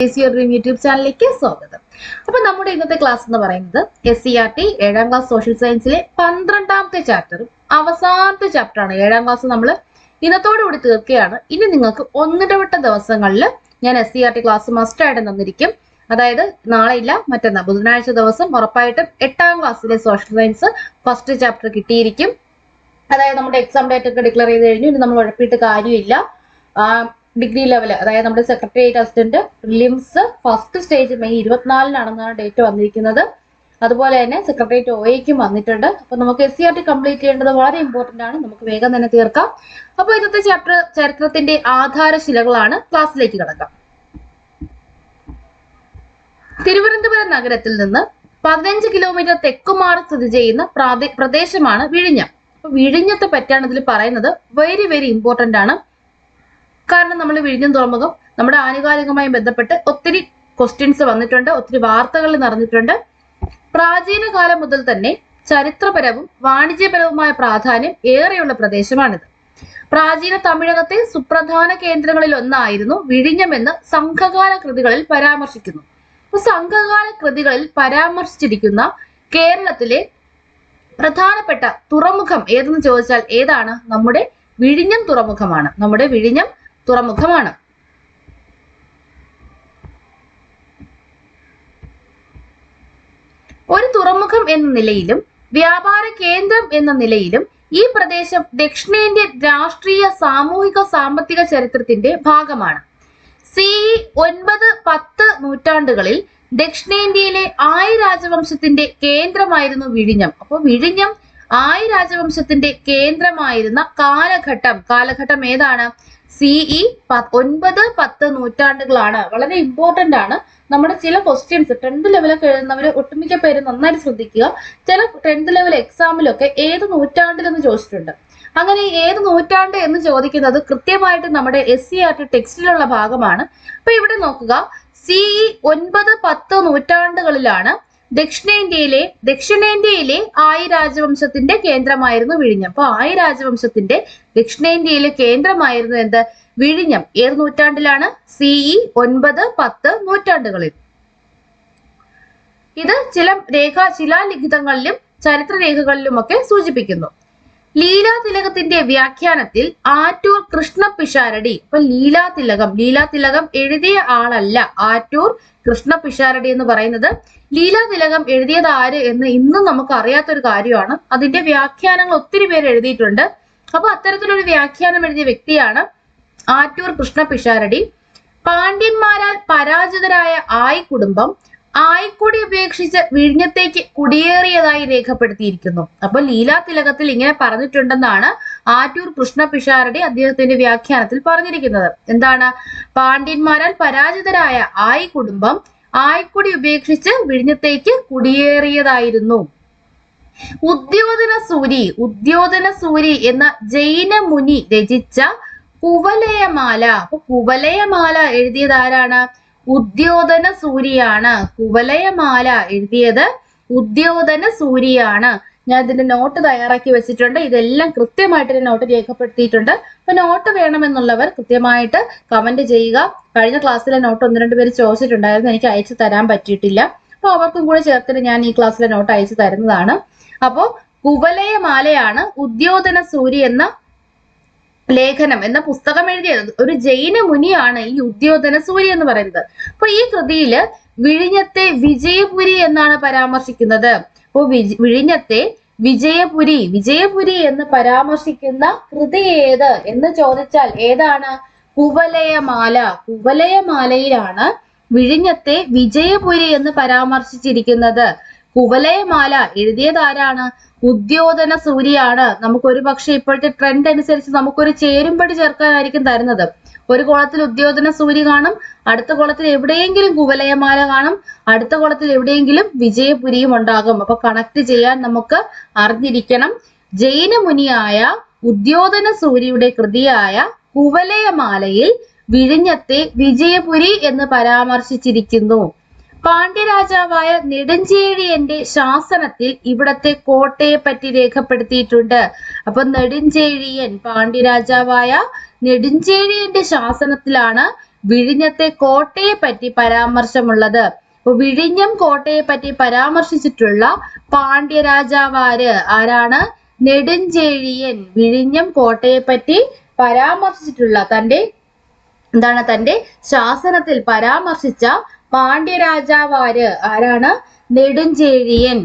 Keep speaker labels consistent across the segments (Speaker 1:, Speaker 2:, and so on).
Speaker 1: YouTube ചാനലിലേക്ക് സ്വാഗതം. അപ്പൊ നമ്മുടെ ഇന്നത്തെ ക്ലാസ് എന്ന് പറയുന്നത് SCERT 7ാം ക്ലാസ് സോഷ്യൽ സയൻസിലെ 12ാമത്തെ ചാപ്റ്ററും അവസാനത്തെ ചാപ്റ്ററാണ്. 7ാം ക്ലാസ് നമ്മൾ ഇന്നത്തോടുകൂടി തീർക്കുകയാണ്. ഇനി നിങ്ങൾക്ക് ഒന്നിടവിട്ട ദിവസങ്ങളിൽ ഞാൻ SCERT ക്ലാസ് മസ്റ്റ് ആയിട്ട് തന്നിരിക്കും. അതായത് നാളെ ഇല്ല, മറ്റന്നാൾ ബുധനാഴ്ച ദിവസം ഉറപ്പായിട്ടും 8ാം ക്ലാസ്സിലെ സോഷ്യൽ സയൻസ് ഫസ്റ്റ് ചാപ്റ്റർ കിട്ടിയിരിക്കും. അതായത് നമ്മുടെ എക്സാം ഡേറ്റ് ഒക്കെ ഡിക്ലെയർ ചെയ്ത് കഴിഞ്ഞു. ഇനി നമ്മൾ ഉഴപ്പിയിട്ട് കാര്യമില്ല. ഡിഗ്രി ലെവൽ, അതായത് നമ്മുടെ secretariat assistant prelims first stage May 24-നാണെന്നാണ് ഡേറ്റ് വന്നിരിക്കുന്നത്. അതുപോലെ തന്നെ സെക്രട്ടേറിയറ്റ് OAക്കും വന്നിട്ടുണ്ട്. അപ്പൊ നമുക്ക് SCERT കംപ്ലീറ്റ് ചെയ്യേണ്ടത് വളരെ ഇമ്പോർട്ടന്റ് ആണ്. നമുക്ക് വേഗം തന്നെ തീർക്കാം. അപ്പൊ ഇന്നത്തെ ചാപ്റ്റർ ചരിത്രത്തിന്റെ ആധാരശിലകളാണ്. ക്ലാസ്സിലേക്ക് കടക്കാം. തിരുവനന്തപുരം നഗരത്തിൽ നിന്ന് 15 കിലോമീറ്റർ തെക്കുമാറി സ്ഥിതി ചെയ്യുന്ന പ്രദേശമാണ് വിഴിഞ്ഞം. അപ്പൊ വിഴിഞ്ഞത്തെ പറ്റിയാണ് ഇതിൽ പറയുന്നത്. വെരി വെരി ഇമ്പോർട്ടന്റ് ആണ്. കാരണം നമ്മൾ വിഴിഞ്ഞം തുറമുഖം നമ്മുടെ ആനുകാലികമായി ബന്ധപ്പെട്ട് ഒത്തിരി ക്വസ്റ്റ്യൻസ് വന്നിട്ടുണ്ട്, ഒത്തിരി വാർത്തകൾ നിറഞ്ഞിട്ടുണ്ട്. പ്രാചീന കാലം മുതൽ തന്നെ ചരിത്രപരവും വാണിജ്യപരവുമായ പ്രാധാന്യം ഏറെയുള്ള പ്രദേശമാണിത്. പ്രാചീന തമിഴകത്തെ സുപ്രധാന കേന്ദ്രങ്ങളിൽ ഒന്നായിരുന്നു വിഴിഞ്ഞമെന്ന് സംഘകാല കൃതികളിൽ പരാമർശിക്കുന്നു. സംഘകാല കൃതികളിൽ പരാമർശിച്ചിരിക്കുന്ന കേരളത്തിലെ പ്രധാനപ്പെട്ട തുറമുഖം ഏതെന്ന് ചോദിച്ചാൽ ഏതാണ്? നമ്മുടെ വിഴിഞ്ഞം തുറമുഖമാണ്. നമ്മുടെ വിഴിഞ്ഞം തുറമുഖമാണ്. ഒരു തുറമുഖം എന്ന നിലയിലും വ്യാപാര കേന്ദ്രം എന്ന നിലയിലും ഈ പ്രദേശം ദക്ഷിണേന്ത്യൻ രാഷ്ട്രീയ സാമൂഹിക സാമ്പത്തിക ചരിത്രത്തിന്റെ ഭാഗമാണ്. CE 9-10 നൂറ്റാണ്ടുകളിൽ ദക്ഷിണേന്ത്യയിലെ ആയി രാജവംശത്തിന്റെ കേന്ദ്രമായിരുന്നു വിഴിഞ്ഞം. അപ്പൊ വിഴിഞ്ഞം ആയി രാജവംശത്തിന്റെ കേന്ദ്രമായിരുന്ന കാലഘട്ടം ഏതാണ്? CE 9-10 നൂറ്റാണ്ടുകളാണ്. വളരെ ഇമ്പോർട്ടന്റ് ആണ്. നമ്മുടെ ചില ക്വസ്റ്റ്യൻസ് 10th ലെവലൊക്കെ എഴുതുന്നവര് ഒട്ടുമിക്ക പേര് നന്നായിട്ട് ശ്രദ്ധിക്കുക. ചില 10th ലെവൽ എക്സാമിലൊക്കെ ഏത് നൂറ്റാണ്ടിലെന്ന് ചോദിച്ചിട്ടുണ്ട്. അങ്ങനെ ഏത് നൂറ്റാണ്ട് എന്ന് ചോദിക്കുന്നത് കൃത്യമായിട്ട് നമ്മുടെ SCERT ടെക്സ്റ്റിലുള്ള ഭാഗമാണ്. അപ്പൊ ഇവിടെ നോക്കുക, CE 9-10 നൂറ്റാണ്ടുകളിലാണ് ദക്ഷിണേന്ത്യയിലെ ആയി രാജവംശത്തിന്റെ കേന്ദ്രമായിരുന്നു വിഴിഞ്ഞം. അപ്പൊ ആയി രാജവംശത്തിന്റെ ദക്ഷിണേന്ത്യയിലെ കേന്ദ്രമായിരുന്നു എന്ത്? വിഴിഞ്ഞം. ഏത് നൂറ്റാണ്ടിലാണ്? CE 9-10 നൂറ്റാണ്ടുകളിൽ. ഇത് ചില ശിലാലിഖിതങ്ങളിലും ചരിത്രരേഖകളിലും ഒക്കെ സൂചിപ്പിക്കുന്നു. ലീലാതിലകത്തിന്റെ വ്യാഖ്യാനത്തിൽ ആറ്റൂർ കൃഷ്ണപിഷാരടി. അപ്പൊ ലീലാതിലകം എഴുതിയ ആളല്ല. ആറ്റൂർ കൃഷ്ണപിഷാരടി എന്ന് പറയുന്നത് ലീലാതിലകം എഴുതിയത് ആര് എന്ന് ഇന്നും നമുക്ക് അറിയാത്തൊരു കാര്യമാണ്. അതിന്റെ വ്യാഖ്യാനങ്ങൾ ഒത്തിരി പേര് എഴുതിയിട്ടുണ്ട്. അപ്പൊ അത്തരത്തിലൊരു വ്യാഖ്യാനം എഴുതിയ വ്യക്തിയാണ് ആറ്റൂർ കൃഷ്ണപിഷാരടി. പാണ്ഡ്യന്മാരാൽ പരാജിതരായ ആയി കുടുംബം ആയിക്കുടി ഉപേക്ഷിച്ച് വിഴിഞ്ഞത്തേക്ക് കുടിയേറിയതായി രേഖപ്പെടുത്തിയിരിക്കുന്നു. അപ്പൊ ലീലാതിലകത്തിൽ ഇങ്ങനെ പറഞ്ഞിട്ടുണ്ടെന്നാണ് ആറ്റൂർ കൃഷ്ണപിഷാരടി അദ്ദേഹത്തിന്റെ വ്യാഖ്യാനത്തിൽ പറഞ്ഞിരിക്കുന്നത്. എന്താണ്? പാണ്ഡ്യന്മാരാൽ പരാജിതരായ ആയി കുടുംബം ആയിക്കുടി ഉപേക്ഷിച്ച് വിഴിഞ്ഞത്തേക്ക് കുടിയേറിയതായിരുന്നു. ഉദ്യോതന സൂരി എന്ന ജൈന മുനി രചിച്ച കുവലയമാല. അപ്പൊ കുവലയമാല എഴുതിയത് ആരാണ്? ഉദ്യോതന സൂരിയാണ്. കുവലയമാല എഴുതിയത് ഉദ്യോതന സൂരിയാണ്. ഞാൻ ഇതിന്റെ നോട്ട് തയ്യാറാക്കി വെച്ചിട്ടുണ്ട്. ഇതെല്ലാം കൃത്യമായിട്ട് നോട്ട് രേഖപ്പെടുത്തിയിട്ടുണ്ട്. അപ്പൊ നോട്ട് വേണമെന്നുള്ളവർ കൃത്യമായിട്ട് കമന്റ് ചെയ്യുക. കഴിഞ്ഞ ക്ലാസ്സിലെ നോട്ട് 1-2 പേര് ചോദിച്ചിട്ടുണ്ടായിരുന്നു, എനിക്ക് അയച്ചു തരാൻ പറ്റിയിട്ടില്ല. അപ്പൊ അവർക്കും കൂടെ ചേർത്തിട്ട് ഞാൻ ഈ ക്ലാസ്സിലെ നോട്ട് അയച്ചു തരുന്നതാണ്. അപ്പോ കുവലയമാലയാണ് ഉദ്യോതന സൂരി എന്ന ലേഖനം എന്ന പുസ്തകം എഴുതിയത്. ഒരു ജൈന മുനിയാണ് ഈ ഉദ്യോതന സൂരി എന്ന് പറയുന്നത്. അപ്പൊ ഈ കൃതിയില് വിഴിഞ്ഞത്തെ വിജയപുരി എന്നാണ് പരാമർശിക്കുന്നത്. അപ്പോ വിഴിഞ്ഞത്തെ വിജയപുരി എന്ന് പരാമർശിക്കുന്ന കൃതി ഏത് എന്ന് ചോദിച്ചാൽ ഏതാണ്? കുവലയമാല. കുവലയമാലയിലാണ് വിഴിഞ്ഞത്തെ വിജയപുരി എന്ന് പരാമർശിച്ചിരിക്കുന്നത്. കുവലയമാല എഴുതിയത് ആരാണ്? ഉദ്യോതന സൂരിയാണ്. നമുക്ക് ഒരു പക്ഷെ ഇപ്പോഴത്തെ ട്രെൻഡ് അനുസരിച്ച് നമുക്കൊരു ചേരുംപടി ചേർക്കാനായിരിക്കും തരുന്നത്. ഒരു കോളത്തിൽ ഉദ്യോതന സൂരി കാണും, അടുത്ത കോളത്തിൽ എവിടെയെങ്കിലും കുവലയമാല കാണും, അടുത്ത കോളത്തിൽ എവിടെയെങ്കിലും വിജയപുരിയും ഉണ്ടാകും. അപ്പൊ കണക്ട് ചെയ്യാൻ നമുക്ക് അറിഞ്ഞിരിക്കണം. ജൈന മുനിയായ ഉദ്യോതന സൂരിയുടെ കൃതിയായ കുവലയമാലയിൽ വിഴിഞ്ഞത്തെ വിജയപുരി എന്ന് പരാമർശിച്ചിരിക്കുന്നു. പാണ്ഡ്യരാജാവായ നെടുഞ്ചേഴിയന്റെ ശാസനത്തിൽ ഇവിടത്തെ കോട്ടയെ പറ്റി രേഖപ്പെടുത്തിയിട്ടുണ്ട്. അപ്പൊ നെടുഞ്ചേഴിയൻ, പാണ്ഡ്യരാജാവായ നെടുഞ്ചേഴിയന്റെ ശാസനത്തിലാണ് വിഴിഞ്ഞത്തെ കോട്ടയെ പറ്റി പരാമർശമുള്ളത്? അപ്പൊ വിഴിഞ്ഞം കോട്ടയെ പറ്റി പരാമർശിച്ചിട്ടുള്ള പാണ്ഡ്യരാജാവാര്? ആരാണ്? നെടുഞ്ചേഴിയൻ. വിഴിഞ്ഞം കോട്ടയെ പറ്റി പരാമർശിച്ചിട്ടുള്ള തന്റെ ശാസനത്തിൽ പരാമർശിച്ച പാണ്ഡ്യരാജാവാര്? ആരാണ്? നെടുഞ്ചേഴിയൻ.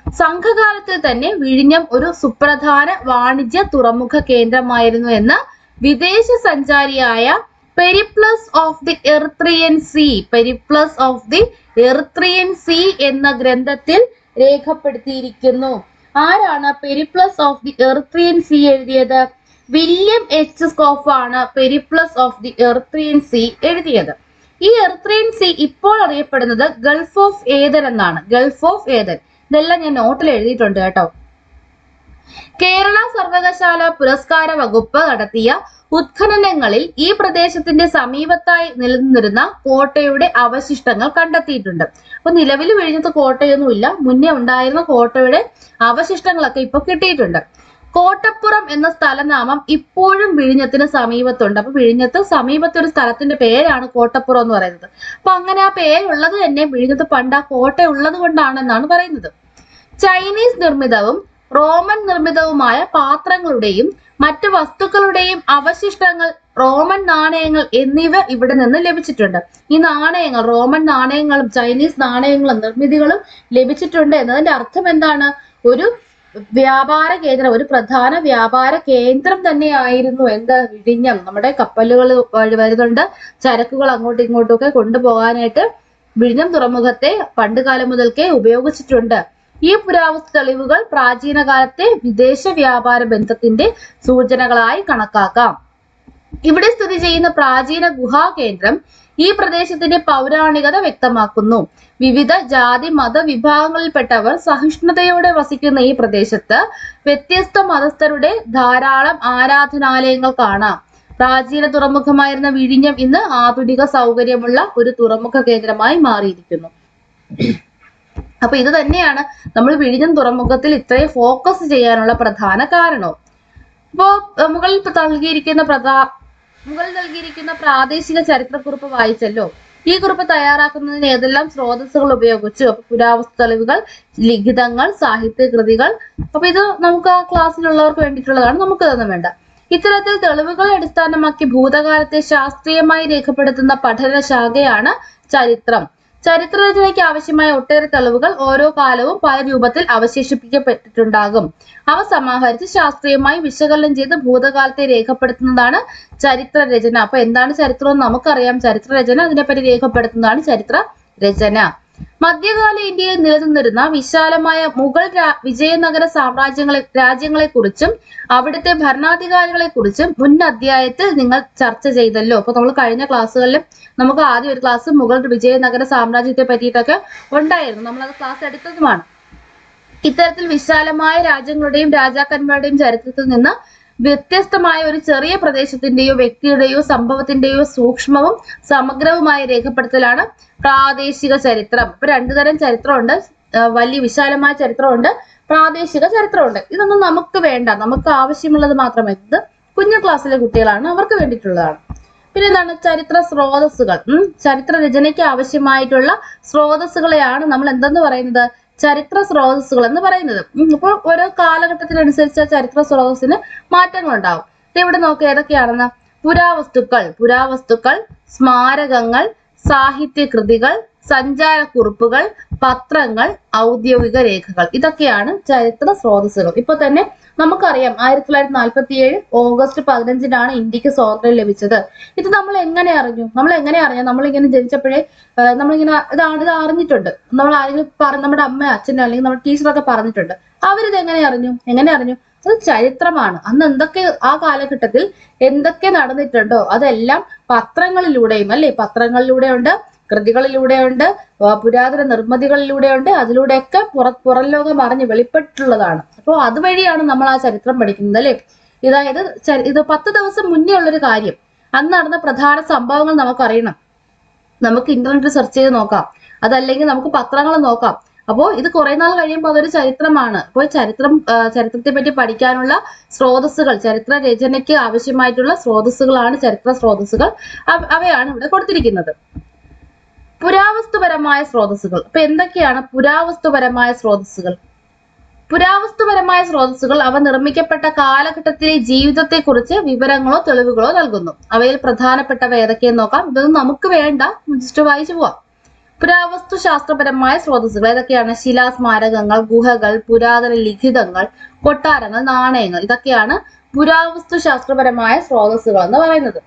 Speaker 1: സംഘകാലത്തിൽ തന്നെ വിഴിഞ്ഞം ഒരു സുപ്രധാന വാണിജ്യ തുറമുഖ കേന്ദ്രമായിരുന്നു എന്ന് വിദേശ സഞ്ചാരിയായ Periplus of the Erythraean Sea എന്ന ഗ്രന്ഥത്തിൽ രേഖപ്പെടുത്തിയിരിക്കുന്നു. ആരാണ് Periplus of the Erythraean Sea എഴുതിയത്? വില്യം എച്ച് സ്കോഫ് ആണ് Periplus of the Erythraean Sea എഴുതിയത്. ഈ എറിത്രിയൻ സീ ഇപ്പോൾ അറിയപ്പെടുന്നത് ഗൾഫ് ഓഫ് ഏദൻ എന്നാണ്. Gulf of Aden. ഇതെല്ലാം ഞാൻ നോട്ടിൽ എഴുതിയിട്ടുണ്ട് കേട്ടോ. കേരള സർവകലാശാല പുരസ്കാര വകുപ്പ് നടത്തിയ ഉത്ഖനനങ്ങളിൽ ഈ പ്രദേശത്തിന്റെ സമീപത്തായി നിലനിന്നിരുന്ന കോട്ടയുടെ അവശിഷ്ടങ്ങൾ കണ്ടെത്തിയിട്ടുണ്ട്. അപ്പൊ നിലവിൽ വിഴിഞ്ഞത്ത് കോട്ടയൊന്നുമില്ല, മുന്നേ ഉണ്ടായിരുന്ന കോട്ടയുടെ അവശിഷ്ടങ്ങളൊക്കെ ഇപ്പൊ കിട്ടിയിട്ടുണ്ട്. കോട്ടപ്പുറം എന്ന സ്ഥലനാമം ഇപ്പോഴും വിഴിഞ്ഞത്തിന് സമീപത്തുണ്ട്. അപ്പൊ വിഴിഞ്ഞത്ത് സമീപത്തെ ഒരു സ്ഥലത്തിന്റെ പേരാണ് കോട്ടപ്പുറം എന്ന് പറയുന്നത്. അപ്പൊ അങ്ങനെ ആ പേരുള്ളത് തന്നെ വിഴിഞ്ഞത്ത് പണ്ട് ആ കോട്ട ഉള്ളത് കൊണ്ടാണെന്നാണ് പറയുന്നത്. ചൈനീസ് നിർമ്മിതവും റോമൻ നിർമ്മിതവുമായ പാത്രങ്ങളുടെയും മറ്റു വസ്തുക്കളുടെയും അവശിഷ്ടങ്ങൾ, റോമൻ നാണയങ്ങൾ എന്നിവ ഇവിടെ നിന്ന് ലഭിച്ചിട്ടുണ്ട്. ഈ നാണയങ്ങൾ, റോമൻ നാണയങ്ങളും ചൈനീസ് നാണയങ്ങളും നിർമ്മിതികളും ലഭിച്ചിട്ടുണ്ട് എന്നതിന്റെ അർത്ഥം എന്താണ്? ഒരു വ്യാപാര കേന്ദ്രം, ഒരു പ്രധാന വ്യാപാര കേന്ദ്രം തന്നെയായിരുന്നു എന്ത്? വിഴിഞ്ഞം. നമ്മുടെ കപ്പലുകൾ വരുന്നുണ്ട്, ചരക്കുകൾ അങ്ങോട്ടും ഇങ്ങോട്ടും ഒക്കെ കൊണ്ടുപോകാനായിട്ട് വിഴിഞ്ഞം തുറമുഖത്തെ പണ്ടുകാലം മുതൽക്കേ ഉപയോഗിച്ചിട്ടുണ്ട്. ഈ പുരാവസ്തു തെളിവുകൾ പ്രാചീന കാലത്തെ വിദേശ വ്യാപാര ബന്ധത്തിന്റെ സൂചനകളായി കണക്കാക്കാം. ഇവിടെ സ്ഥിതി ചെയ്യുന്ന പ്രാചീന ഗുഹാകേന്ദ്രം ഈ പ്രദേശത്തിന്റെ പൗരാണികത വ്യക്തമാക്കുന്നു. വിവിധ ജാതി മത വിഭാഗങ്ങളിൽപ്പെട്ടവർ സഹിഷ്ണുതയോടെ വസിക്കുന്ന ഈ പ്രദേശത്ത് വ്യത്യസ്ത മതസ്ഥരുടെ ധാരാളം ആരാധനാലയങ്ങൾ കാണാം. പ്രാചീന തുറമുഖമായിരുന്ന വിഴിഞ്ഞം ഇന്ന് ആധുനിക സൗകര്യമുള്ള ഒരു തുറമുഖ കേന്ദ്രമായി മാറിയിരിക്കുന്നു. അപ്പൊ ഇത് തന്നെയാണ് നമ്മൾ വിഴിഞ്ഞം തുറമുഖത്തിൽ ഇത്രയും ഫോക്കസ് ചെയ്യാനുള്ള പ്രധാന കാരണവും. ഇപ്പോ മുകളിൽ നൽകിയിരിക്കുന്ന പ്രാദേശിക ചരിത്രക്കുറിപ്പ് വായിച്ചല്ലോ. ഈ കുറിപ്പ് തയ്യാറാക്കുന്നതിന് ഏതെല്ലാം സ്രോതസ്സുകൾ ഉപയോഗിച്ചു? അപ്പൊ പുരാവസ്തു തെളിവുകൾ, ലിഖിതങ്ങൾ, സാഹിത്യകൃതികൾ. അപ്പൊ ഇത് നമുക്ക് ആ ക്ലാസ്സിലുള്ളവർക്ക് വേണ്ടിയിട്ടുള്ളതാണ്, നമുക്ക് ഇതൊന്നും വേണ്ട. ഇത്തരത്തിൽ തെളിവുകളെ അടിസ്ഥാനമാക്കി ഭൂതകാലത്തെ ശാസ്ത്രീയമായി രേഖപ്പെടുത്തുന്ന പഠന ശാഖയാണ് ചരിത്രം. ചരിത്രരചനയ്ക്ക് ആവശ്യമായ ഒട്ടേറെ തെളിവുകൾ ഓരോ കാലവും പല രൂപത്തിൽ അവശേഷിപ്പിക്കപ്പെട്ടിട്ടുണ്ടാകും. അവ സമാഹരിച്ച് ശാസ്ത്രീയമായി വിശകലനം ചെയ്ത് ഭൂതകാലത്തെ രേഖപ്പെടുത്തുന്നതാണ് ചരിത്രരചന. അപ്പൊ എന്താണ് ചരിത്രം എന്ന് നമുക്കറിയാം. ചരിത്രരചന, അതിനെപ്പറ്റി രേഖപ്പെടുത്തുന്നതാണ് ചരിത്രരചന. മധ്യകാല ഇന്ത്യയിൽ നിലനിന്നിരുന്ന വിശാലമായ മുഗൾ വിജയനഗര രാജ്യങ്ങളെ കുറിച്ചും അവിടുത്തെ ഭരണാധികാരികളെ കുറിച്ചും മുൻ അധ്യായത്തിൽ നിങ്ങൾ ചർച്ച ചെയ്തല്ലോ. അപ്പൊ നമ്മൾ കഴിഞ്ഞ ക്ലാസ്സുകളിലും നമുക്ക് ആദ്യം ഒരു ക്ലാസ് മുഗൾ വിജയനഗര സാമ്രാജ്യത്തെ പറ്റിയിട്ടൊക്കെ ഉണ്ടായിരുന്നു, നമ്മളത് ക്ലാസ് എടുത്തതുമാണ്. ഇത്തരത്തിൽ വിശാലമായ രാജ്യങ്ങളുടെയും രാജാക്കന്മാരുടെയും ചരിത്രത്തിൽ നിന്ന് വ്യത്യസ്തമായ ഒരു ചെറിയ പ്രദേശത്തിന്റെയോ വ്യക്തിയുടെയോ സംഭവത്തിന്റെയോ സൂക്ഷ്മവും സമഗ്രവുമായ രേഖപ്പെടുത്തലാണ് പ്രാദേശിക ചരിത്രം. ഇപ്പൊ രണ്ടു തരം ചരിത്രമുണ്ട്, വലിയ വിശാലമായ ചരിത്രമുണ്ട്, പ്രാദേശിക ചരിത്രമുണ്ട്. ഇതൊന്നും നമുക്ക് വേണ്ട, നമുക്ക് ആവശ്യമുള്ളത് മാത്രമേ. ഇത് കുഞ്ഞു ക്ലാസ്സിലെ കുട്ടികളാണ്, അവർക്ക് വേണ്ടിയിട്ടുള്ളതാണ്. പിന്നെ എന്താണ്? ചരിത്ര സ്രോതസ്സുകൾ. ചരിത്ര രചനയ്ക്ക് ആവശ്യമായിട്ടുള്ള സ്രോതസ്സുകളെയാണ് നമ്മൾ എന്തെന്ന് പറയുന്നത്? ചരിത്ര സ്രോതസ്സുകൾ എന്ന് പറയുന്നത്. അപ്പോൾ ഓരോ കാലഘട്ടത്തിനനുസരിച്ച് ചരിത്ര സ്രോതസ്സിന് മാറ്റങ്ങൾ ഉണ്ടാവും. ഇവിടെ നോക്കുക ഏതൊക്കെയാണെന്ന്. പുരാവസ്തുക്കൾ, സ്മാരകങ്ങൾ, സാഹിത്യകൃതികൾ, സഞ്ചാരക്കുറിപ്പുകൾ, പത്രങ്ങൾ, ഔദ്യോഗിക രേഖകൾ. ഇതൊക്കെയാണ് ചരിത്ര സ്രോതസ്സുകൾ. ഇപ്പൊ തന്നെ നമുക്കറിയാം 1947 ഓഗസ്റ്റ് 15 ഇന്ത്യക്ക് സ്വാതന്ത്ര്യം ലഭിച്ചത്. ഇത് നമ്മൾ എങ്ങനെ അറിഞ്ഞു? നമ്മളിങ്ങനെ ജനിച്ചപ്പോഴേ നമ്മളിങ്ങനെ ഇത് അറിഞ്ഞിട്ടുണ്ട്. നമ്മൾ ആരെങ്കിലും നമ്മുടെ അമ്മ, അച്ഛനോ അല്ലെങ്കിൽ നമ്മുടെ ടീച്ചറൊക്കെ പറഞ്ഞിട്ടുണ്ട്. അവരിത് എങ്ങനെ അറിഞ്ഞു? അത് ചരിത്രമാണ്. അന്ന് എന്തൊക്കെ ആ കാലഘട്ടത്തിൽ എന്തൊക്കെ നടന്നിട്ടുണ്ടോ അതെല്ലാം പത്രങ്ങളിലൂടെയും, അല്ലെ, പത്രങ്ങളിലൂടെയുണ്ട്, കൃതികളിലൂടെയുണ്ട്, പുരാതന നിർമ്മിതികളിലൂടെയുണ്ട്. അതിലൂടെയൊക്കെ പുറം ലോകം അറിഞ്ഞ് വെളിപ്പെട്ടിട്ടുള്ളതാണ്. അപ്പോൾ അതുവഴിയാണ് നമ്മൾ ആ ചരിത്രം പഠിക്കുന്നത്, അല്ലെ. ഇത് 10 ദിവസം മുന്നേ ഉള്ളൊരു കാര്യം, അന്ന് നടന്ന പ്രധാന സംഭവങ്ങൾ നമുക്കറിയണം. നമുക്ക് ഇന്റർനെറ്റ് സെർച്ച് ചെയ്ത് നോക്കാം, അതല്ലെങ്കിൽ നമുക്ക് പത്രങ്ങൾ നോക്കാം. അപ്പോൾ ഇത് കുറെ നാൾ കഴിയുമ്പോൾ അതൊരു ചരിത്രമാണ്. അപ്പോൾ ചരിത്രത്തെ പറ്റി പഠിക്കാനുള്ള സ്രോതസ്സുകൾ, ചരിത്ര രചനയ്ക്ക് ആവശ്യമായിട്ടുള്ള സ്രോതസ്സുകളാണ് ചരിത്ര സ്രോതസ്സുകൾ. അവയാണ് ഇവിടെ കൊടുത്തിരിക്കുന്നത്. പുരാവസ്തുപരമായ സ്രോതസ്സുകൾ. അപ്പൊ എന്തൊക്കെയാണ് പുരാവസ്തുപരമായ സ്രോതസ്സുകൾ? പുരാവസ്തുപരമായ സ്രോതസ്സുകൾ അവ നിർമ്മിക്കപ്പെട്ട കാലഘട്ടത്തിലെ ജീവിതത്തെക്കുറിച്ച് വിവരങ്ങളോ തെളിവുകളോ നൽകുന്നു. അവയിൽ പ്രധാനപ്പെട്ടവ ഏതൊക്കെയെന്ന് നോക്കാം. ഇതൊന്നും നമുക്ക് വേണ്ട, ജസ്റ്റ് വായിച്ചു പോവാം. പുരാവസ്തു ശാസ്ത്രപരമായ സ്രോതസ്സുകൾ ഏതൊക്കെയാണ്? ശിലാസ്മാരകങ്ങൾ, ഗുഹകൾ, പുരാതന ലിഖിതങ്ങൾ, കൊട്ടാരങ്ങൾ, നാണയങ്ങൾ. ഇതൊക്കെയാണ് പുരാവസ്തു ശാസ്ത്രപരമായ സ്രോതസ്സുകൾ എന്ന് പറയുന്നത്.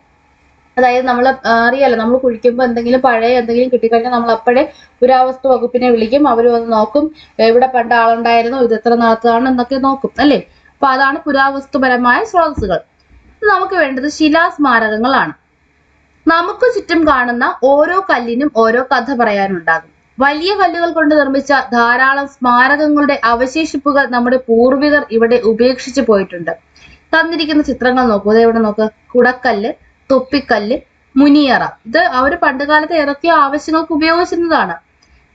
Speaker 1: അതായത് നമ്മൾ അറിയാലോ, നമ്മൾ കുഴിക്കുമ്പോൾ എന്തെങ്കിലും പഴയ എന്തെങ്കിലും കിട്ടിക്കഴിഞ്ഞാൽ നമ്മൾ അപ്പോഴേ പുരാവസ്തു വകുപ്പിനെ വിളിക്കും. അവർ വന്ന് നോക്കും, എവിടെ പണ്ട് ആളുണ്ടായിരുന്നു, ഇത് എത്ര നാളത്താണ് എന്നൊക്കെ നോക്കും അല്ലേ. അപ്പൊ അതാണ് പുരാവസ്തുപരമായ സ്രോതസ്സുകൾ. നമുക്ക് വേണ്ടത് ശിലാസ്മാരകങ്ങളാണ്. നമുക്ക് ചുറ്റും കാണുന്ന ഓരോ കല്ലിനും ഓരോ കഥ പറയാനുണ്ടാകും. വലിയ കല്ലുകൾ കൊണ്ട് നിർമ്മിച്ച ധാരാളം സ്മാരകങ്ങളുടെ അവശേഷിപ്പുകൾ നമ്മുടെ പൂർവികർ ഇവിടെ ഉപേക്ഷിച്ചു പോയിട്ടുണ്ട്. തന്നിരിക്കുന്ന ചിത്രങ്ങൾ നോക്കൂ. ഇവിടെ നോക്ക്, കുടക്കല്ല്, തൊപ്പിക്കല്ല്, മുനിയറ. ഇത് അവർ പണ്ടുകാലത്ത് ഏതൊക്കെയോ ആവശ്യങ്ങൾക്ക് ഉപയോഗിച്ചിരുന്നതാണ്.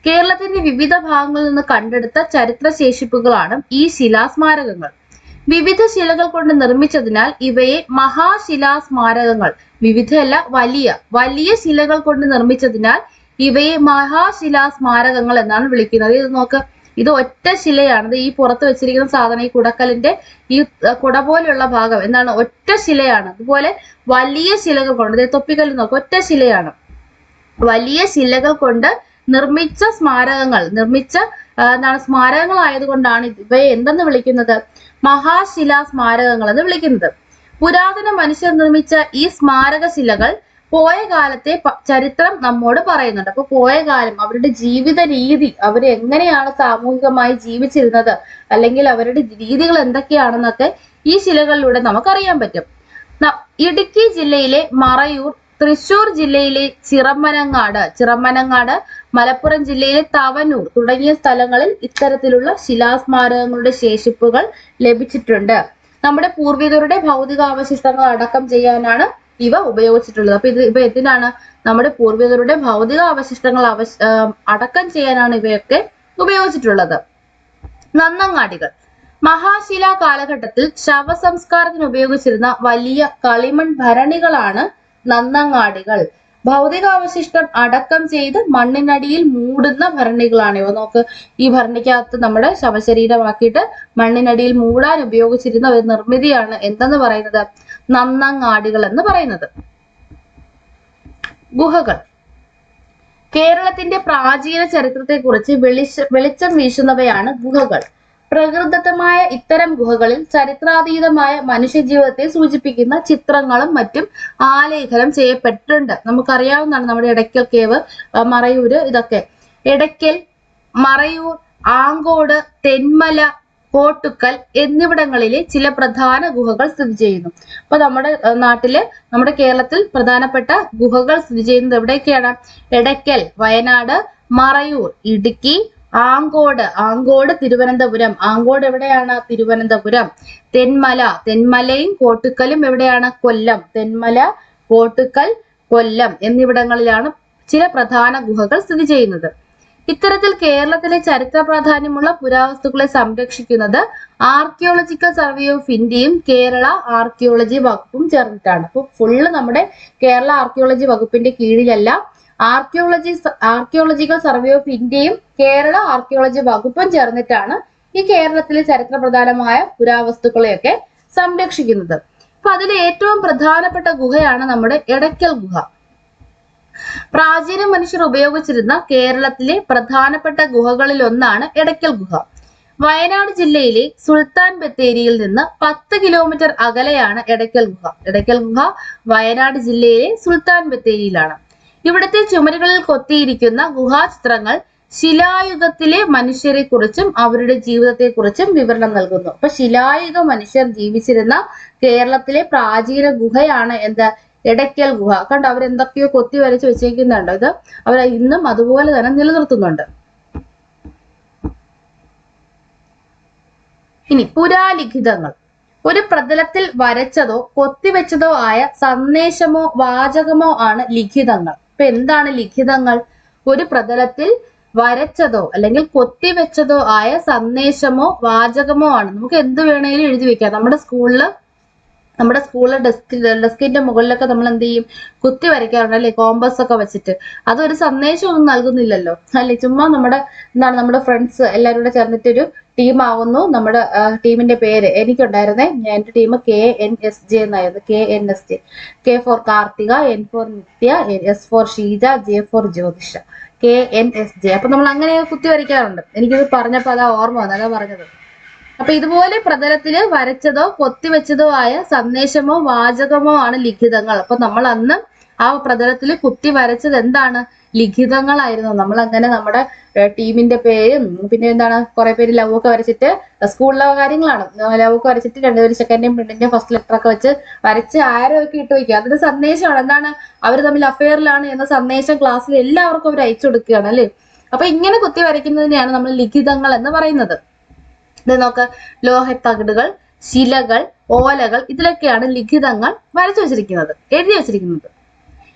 Speaker 1: കേരളത്തിന്റെ വിവിധ ഭാഗങ്ങളിൽ നിന്ന് കണ്ടെടുത്ത ചരിത്ര ശേഷിപ്പുകളാണ് ഈ ശിലാസ്മാരകങ്ങൾ. വിവിധ ശിലകൾ കൊണ്ട് നിർമ്മിച്ചതിനാൽ ഇവയെ മഹാശിലാസ്മാരകങ്ങൾ, വിവിധയല്ല വലിയ ശിലകൾ കൊണ്ട് നിർമ്മിച്ചതിനാൽ ഇവയെ മഹാശിലാസ്മാരകങ്ങൾ എന്നാണ് വിളിക്കുന്നത്. ഇത് നോക്ക്, ഇത് ഒറ്റ ശിലയാണ്. ഈ പുറത്ത് വെച്ചിരിക്കുന്ന സാധനം, ഈ കുടക്കലിന്റെ ഈ കുട പോലെയുള്ള ഭാഗം എന്താണ്? ഒറ്റ ശിലയാണ്. അതുപോലെ വലിയ ശിലകൾ കൊണ്ട്, തൊപ്പിക്കല്ല് നോക്ക്, ഒറ്റ ശിലയാണ്. വലിയ ശിലകൾ കൊണ്ട് നിർമ്മിച്ച സ്മാരകങ്ങൾ, സ്മാരകങ്ങൾ ആയതുകൊണ്ടാണ് ഇവയെ എന്തെന്ന് വിളിക്കുന്നത്? മഹാശിലാ സ്മാരകങ്ങൾ എന്ന് വിളിക്കുന്നത്. പുരാതന മനുഷ്യർ നിർമ്മിച്ച ഈ സ്മാരക ശിലകൾ പോയ കാലത്തെ ചരിത്രം നമ്മോട് പറയുന്നുണ്ട്. അപ്പൊ പോയ കാലം, അവരുടെ ജീവിത രീതി, അവർ എങ്ങനെയാണ് സാമൂഹികമായി ജീവിച്ചിരുന്നത്, അല്ലെങ്കിൽ അവരുടെ രീതികൾ എന്തൊക്കെയാണെന്നൊക്കെ ഈ ശിലകളിലൂടെ നമുക്കറിയാൻ പറ്റും. ഇടുക്കി ജില്ലയിലെ മറയൂർ, തൃശൂർ ജില്ലയിലെ ചിറമ്മനങ്ങാട്, മലപ്പുറം ജില്ലയിലെ തവനൂർ തുടങ്ങിയ സ്ഥലങ്ങളിൽ ഇത്തരത്തിലുള്ള ശിലാസ്മാരകങ്ങളുടെ ശേഷിപ്പുകൾ ലഭിച്ചിട്ടുണ്ട്. നമ്മുടെ പൂർവികരുടെ ഭൗതികാവശിഷ്ടങ്ങൾ അടക്കം ചെയ്യാനാണ് ഇവ ഉപയോഗിച്ചിട്ടുള്ളത്. അപ്പൊ ഇവ എന്തിനാണ്? നമ്മുടെ പൂർവികരുടെ ഭൗതികാവശിഷ്ടങ്ങൾ അടക്കം ചെയ്യാനാണ് ഇവയൊക്കെ ഉപയോഗിച്ചിട്ടുള്ളത്. നന്നങ്ങാടികൾ. മഹാശിലാ കാലഘട്ടത്തിൽ ശവസംസ്കാരത്തിന് ഉപയോഗിച്ചിരുന്ന വലിയ കളിമൺ ഭരണികളാണ് നന്നങ്ങാടികൾ. ഭൗതികാവശിഷ്ടം അടക്കം ചെയ്ത് മണ്ണിനടിയിൽ മൂടുന്ന ഭരണികളാണ് ഇവ. നോക്ക്, ഈ ഭരണിക്കകത്ത് നമ്മുടെ ശവശരീരമാക്കിയിട്ട് മണ്ണിനടിയിൽ മൂടാൻ ഉപയോഗിച്ചിരുന്ന ഒരു നിർമ്മിതിയാണ് എന്തെന്ന് പറയുന്നത്? നന്നങ്ങാടികൾ എന്ന് പറയുന്നത്. ഗുഹകൾ. കേരളത്തിന്റെ പ്രാചീന ചരിത്രത്തെക്കുറിച്ച് വെളിച്ചം വീശുന്നവയാണ് ഗുഹകൾ. പ്രകൃതിദത്തമായ ഇത്തരം ഗുഹകളിൽ ചരിത്രാതീതമായ മനുഷ്യജീവിതത്തെ സൂചിപ്പിക്കുന്ന ചിത്രങ്ങളും മറ്റും ആലേഖനം ചെയ്യപ്പെട്ടിട്ടുണ്ട്. നമുക്കറിയാവുന്നതാണ് നമ്മുടെ എടയ്ക്കൽ കേവ്, മറയൂര്, ഇതൊക്കെ. എടയ്ക്കൽ, മറയൂർ, ആങ്കോട്, തെന്മല, കോട്ടുക്കൽ എന്നിവിടങ്ങളിലെ ചില പ്രധാന ഗുഹകൾ സ്ഥിതി ചെയ്യുന്നു. അപ്പൊ നമ്മുടെ കേരളത്തിൽ പ്രധാനപ്പെട്ട ഗുഹകൾ സ്ഥിതി ചെയ്യുന്നത് എവിടെയൊക്കെയാണ്? എടയ്ക്കൽ വയനാട്, മറയൂർ ഇടുക്കി, ആങ്കോട് തിരുവനന്തപുരം. ആങ്കോട് എവിടെയാണ്? തിരുവനന്തപുരം. തെന്മലയും കോട്ടുക്കലും എവിടെയാണ്? കൊല്ലം. തെന്മല, കോട്ടുക്കൽ, കൊല്ലം എന്നിവിടങ്ങളിലാണ് ചില പ്രധാന ഗുഹകൾ സ്ഥിതി ചെയ്യുന്നത്. ഇത്തരത്തിൽ കേരളത്തിലെ ചരിത്ര പ്രാധാന്യമുള്ള പുരാവസ്തുക്കളെ സംരക്ഷിക്കുന്നത് ആർക്കിയോളജിക്കൽ സർവേ ഓഫ് ഇന്ത്യയും കേരള ആർക്കിയോളജി വകുപ്പും ചേർന്നിട്ടാണ്. അപ്പൊ ഫുള്ള് നമ്മുടെ കേരള ആർക്കിയോളജി വകുപ്പിന്റെ കീഴിലല്ല, ആർക്കിയോളജിക്കൽ സർവേ ഓഫ് ഇന്ത്യയും കേരള ആർക്കിയോളജി വകുപ്പും ചേർന്നിട്ടാണ് ഈ കേരളത്തിലെ ചരിത്ര പ്രധാനമായ പുരാവസ്തുക്കളെയൊക്കെ സംരക്ഷിക്കുന്നത്. അപ്പൊ അതിൽ ഏറ്റവും പ്രധാനപ്പെട്ട ഗുഹയാണ് നമ്മുടെ എടയ്ക്കൽ ഗുഹ. പ്രാചീന മനുഷ്യർ ഉപയോഗിച്ചിരുന്ന കേരളത്തിലെ പ്രധാനപ്പെട്ട ഗുഹകളിൽ ഒന്നാണ് എടയ്ക്കൽ ഗുഹ. വയനാട് ജില്ലയിലെ സുൽത്താൻ ബത്തേരിയിൽ നിന്ന് 10 കിലോമീറ്റർ അകലെയാണ് എടയ്ക്കൽ ഗുഹ. എടയ്ക്കൽ ഗുഹ വയനാട് ജില്ലയിലെ സുൽത്താൻ ബത്തേരിയിലാണ്. ഇവിടുത്തെ ചുമരുകളിൽ കൊത്തിയിരിക്കുന്ന ഗുഹാചിത്രങ്ങൾ ശിലായുഗത്തിലെ മനുഷ്യരെ കുറിച്ചും അവരുടെ ജീവിതത്തെ കുറിച്ചും വിവരണം നൽകുന്നു. അപ്പൊ ശിലായുഗ മനുഷ്യർ ജീവിച്ചിരുന്ന കേരളത്തിലെ പ്രാചീന ഗുഹയാണ് എന്ത്? എടയ്ക്കൽ ഗുഹ. കണ്ടോ, അവരെന്തൊക്കെയോ കൊത്തി വരച്ച് വെച്ചേക്കുന്നുണ്ടോ? ഇത് അവർ ഇന്നും അതുപോലെ തന്നെ നിലനിർത്തുന്നുണ്ട്. ഇനി പുരാലിഖിതങ്ങൾ. ഒരു പ്രതലത്തിൽ വരച്ചതോ കൊത്തിവെച്ചതോ ആയ സന്ദേശമോ വാചകമോ ആണ് ലിഖിതങ്ങൾ. ഇപ്പൊ എന്താണ് ലിഖിതങ്ങൾ? ഒരു പ്രതലത്തിൽ വരച്ചതോ അല്ലെങ്കിൽ കൊത്തിവെച്ചതോ ആയ സന്ദേശമോ വാചകമോ ആണ്. നമുക്ക് എന്ത് വേണമെങ്കിലും എഴുതി വെക്കാം. നമ്മുടെ സ്കൂളിലെ ഡെസ്കിന്റെ മുകളിലൊക്കെ നമ്മൾ എന്ത് ചെയ്യും, കുത്തി വരയ്ക്കാറുണ്ട് അല്ലെ, കോമ്പസ് ഒക്കെ വെച്ചിട്ട്. അതൊരു സന്ദേശം ഒന്നും നൽകുന്നില്ലല്ലോ അല്ലെ, ചുമ്മാ നമ്മുടെ ഫ്രണ്ട്സ് എല്ലാവരും കൂടെ ചേർന്നിട്ടൊരു ടീം ആവുന്നു. നമ്മുടെ ടീമിന്റെ പേര് എനിക്കുണ്ടായിരുന്നേ, എന്റെ ടീം KNSJ എന്നായിരുന്നു. KNSJ, K for Karthika, N for Nithya, S for Sheeja, J for Jyothisha, KNSJ. അപ്പൊ നമ്മൾ അങ്ങനെ കുത്തി വരയ്ക്കാറുണ്ട്. എനിക്കിത് പറഞ്ഞപ്പോ അതാ ഓർമ്മ വന്നത്, അതാ പറഞ്ഞത്. അപ്പൊ ഇതുപോലെ പ്രതലത്തില് വരച്ചതോ കൊത്തിവെച്ചതോ ആയ സന്ദേശമോ വാചകമോ ആണ് ലിഖിതങ്ങൾ. അപ്പൊ നമ്മൾ അന്ന് ആ പ്രതലത്തിൽ കുത്തി വരച്ചത് എന്താണ്, ലിഖിതങ്ങളായിരുന്നു. നമ്മൾ അങ്ങനെ നമ്മുടെ ടീമിന്റെ പേരും പിന്നെ എന്താണ് കുറെ പേര് ലവ് ഒക്കെ വരച്ചിട്ട്, സ്കൂളിലെ കാര്യങ്ങളാണ്, ലവ് ഒക്കെ വരച്ചിട്ട് രണ്ടുപേരും സെക്കൻഡും പെണ്ണിന്റെയും ഫസ്റ്റ് ലെറ്റർ ഒക്കെ വെച്ച് വരച്ച് ആരോ ഒക്കെ ഇട്ട് വയ്ക്കുക. അതൊരു സന്ദേശമാണ്. എന്താണ്, അവർ തമ്മിൽ അഫെയറിലാണ് എന്ന സന്ദേശം ക്ലാസ്സിൽ എല്ലാവർക്കും അവർ അയച്ചു കൊടുക്കുകയാണ് അല്ലെ. അപ്പൊ ഇങ്ങനെ കുത്തി വരയ്ക്കുന്നതിനെയാണ് നമ്മൾ ലിഖിതങ്ങൾ എന്ന് പറയുന്നത്. ഇത് നോക്ക്, ലോഹത്തകിടുകൾ, ശിലകൾ, ഓലകൾ, ഇതിലൊക്കെയാണ് ലിഖിതങ്ങൾ വരച്ചു വെച്ചിരിക്കുന്നത്, എഴുതി വെച്ചിരിക്കുന്നത്.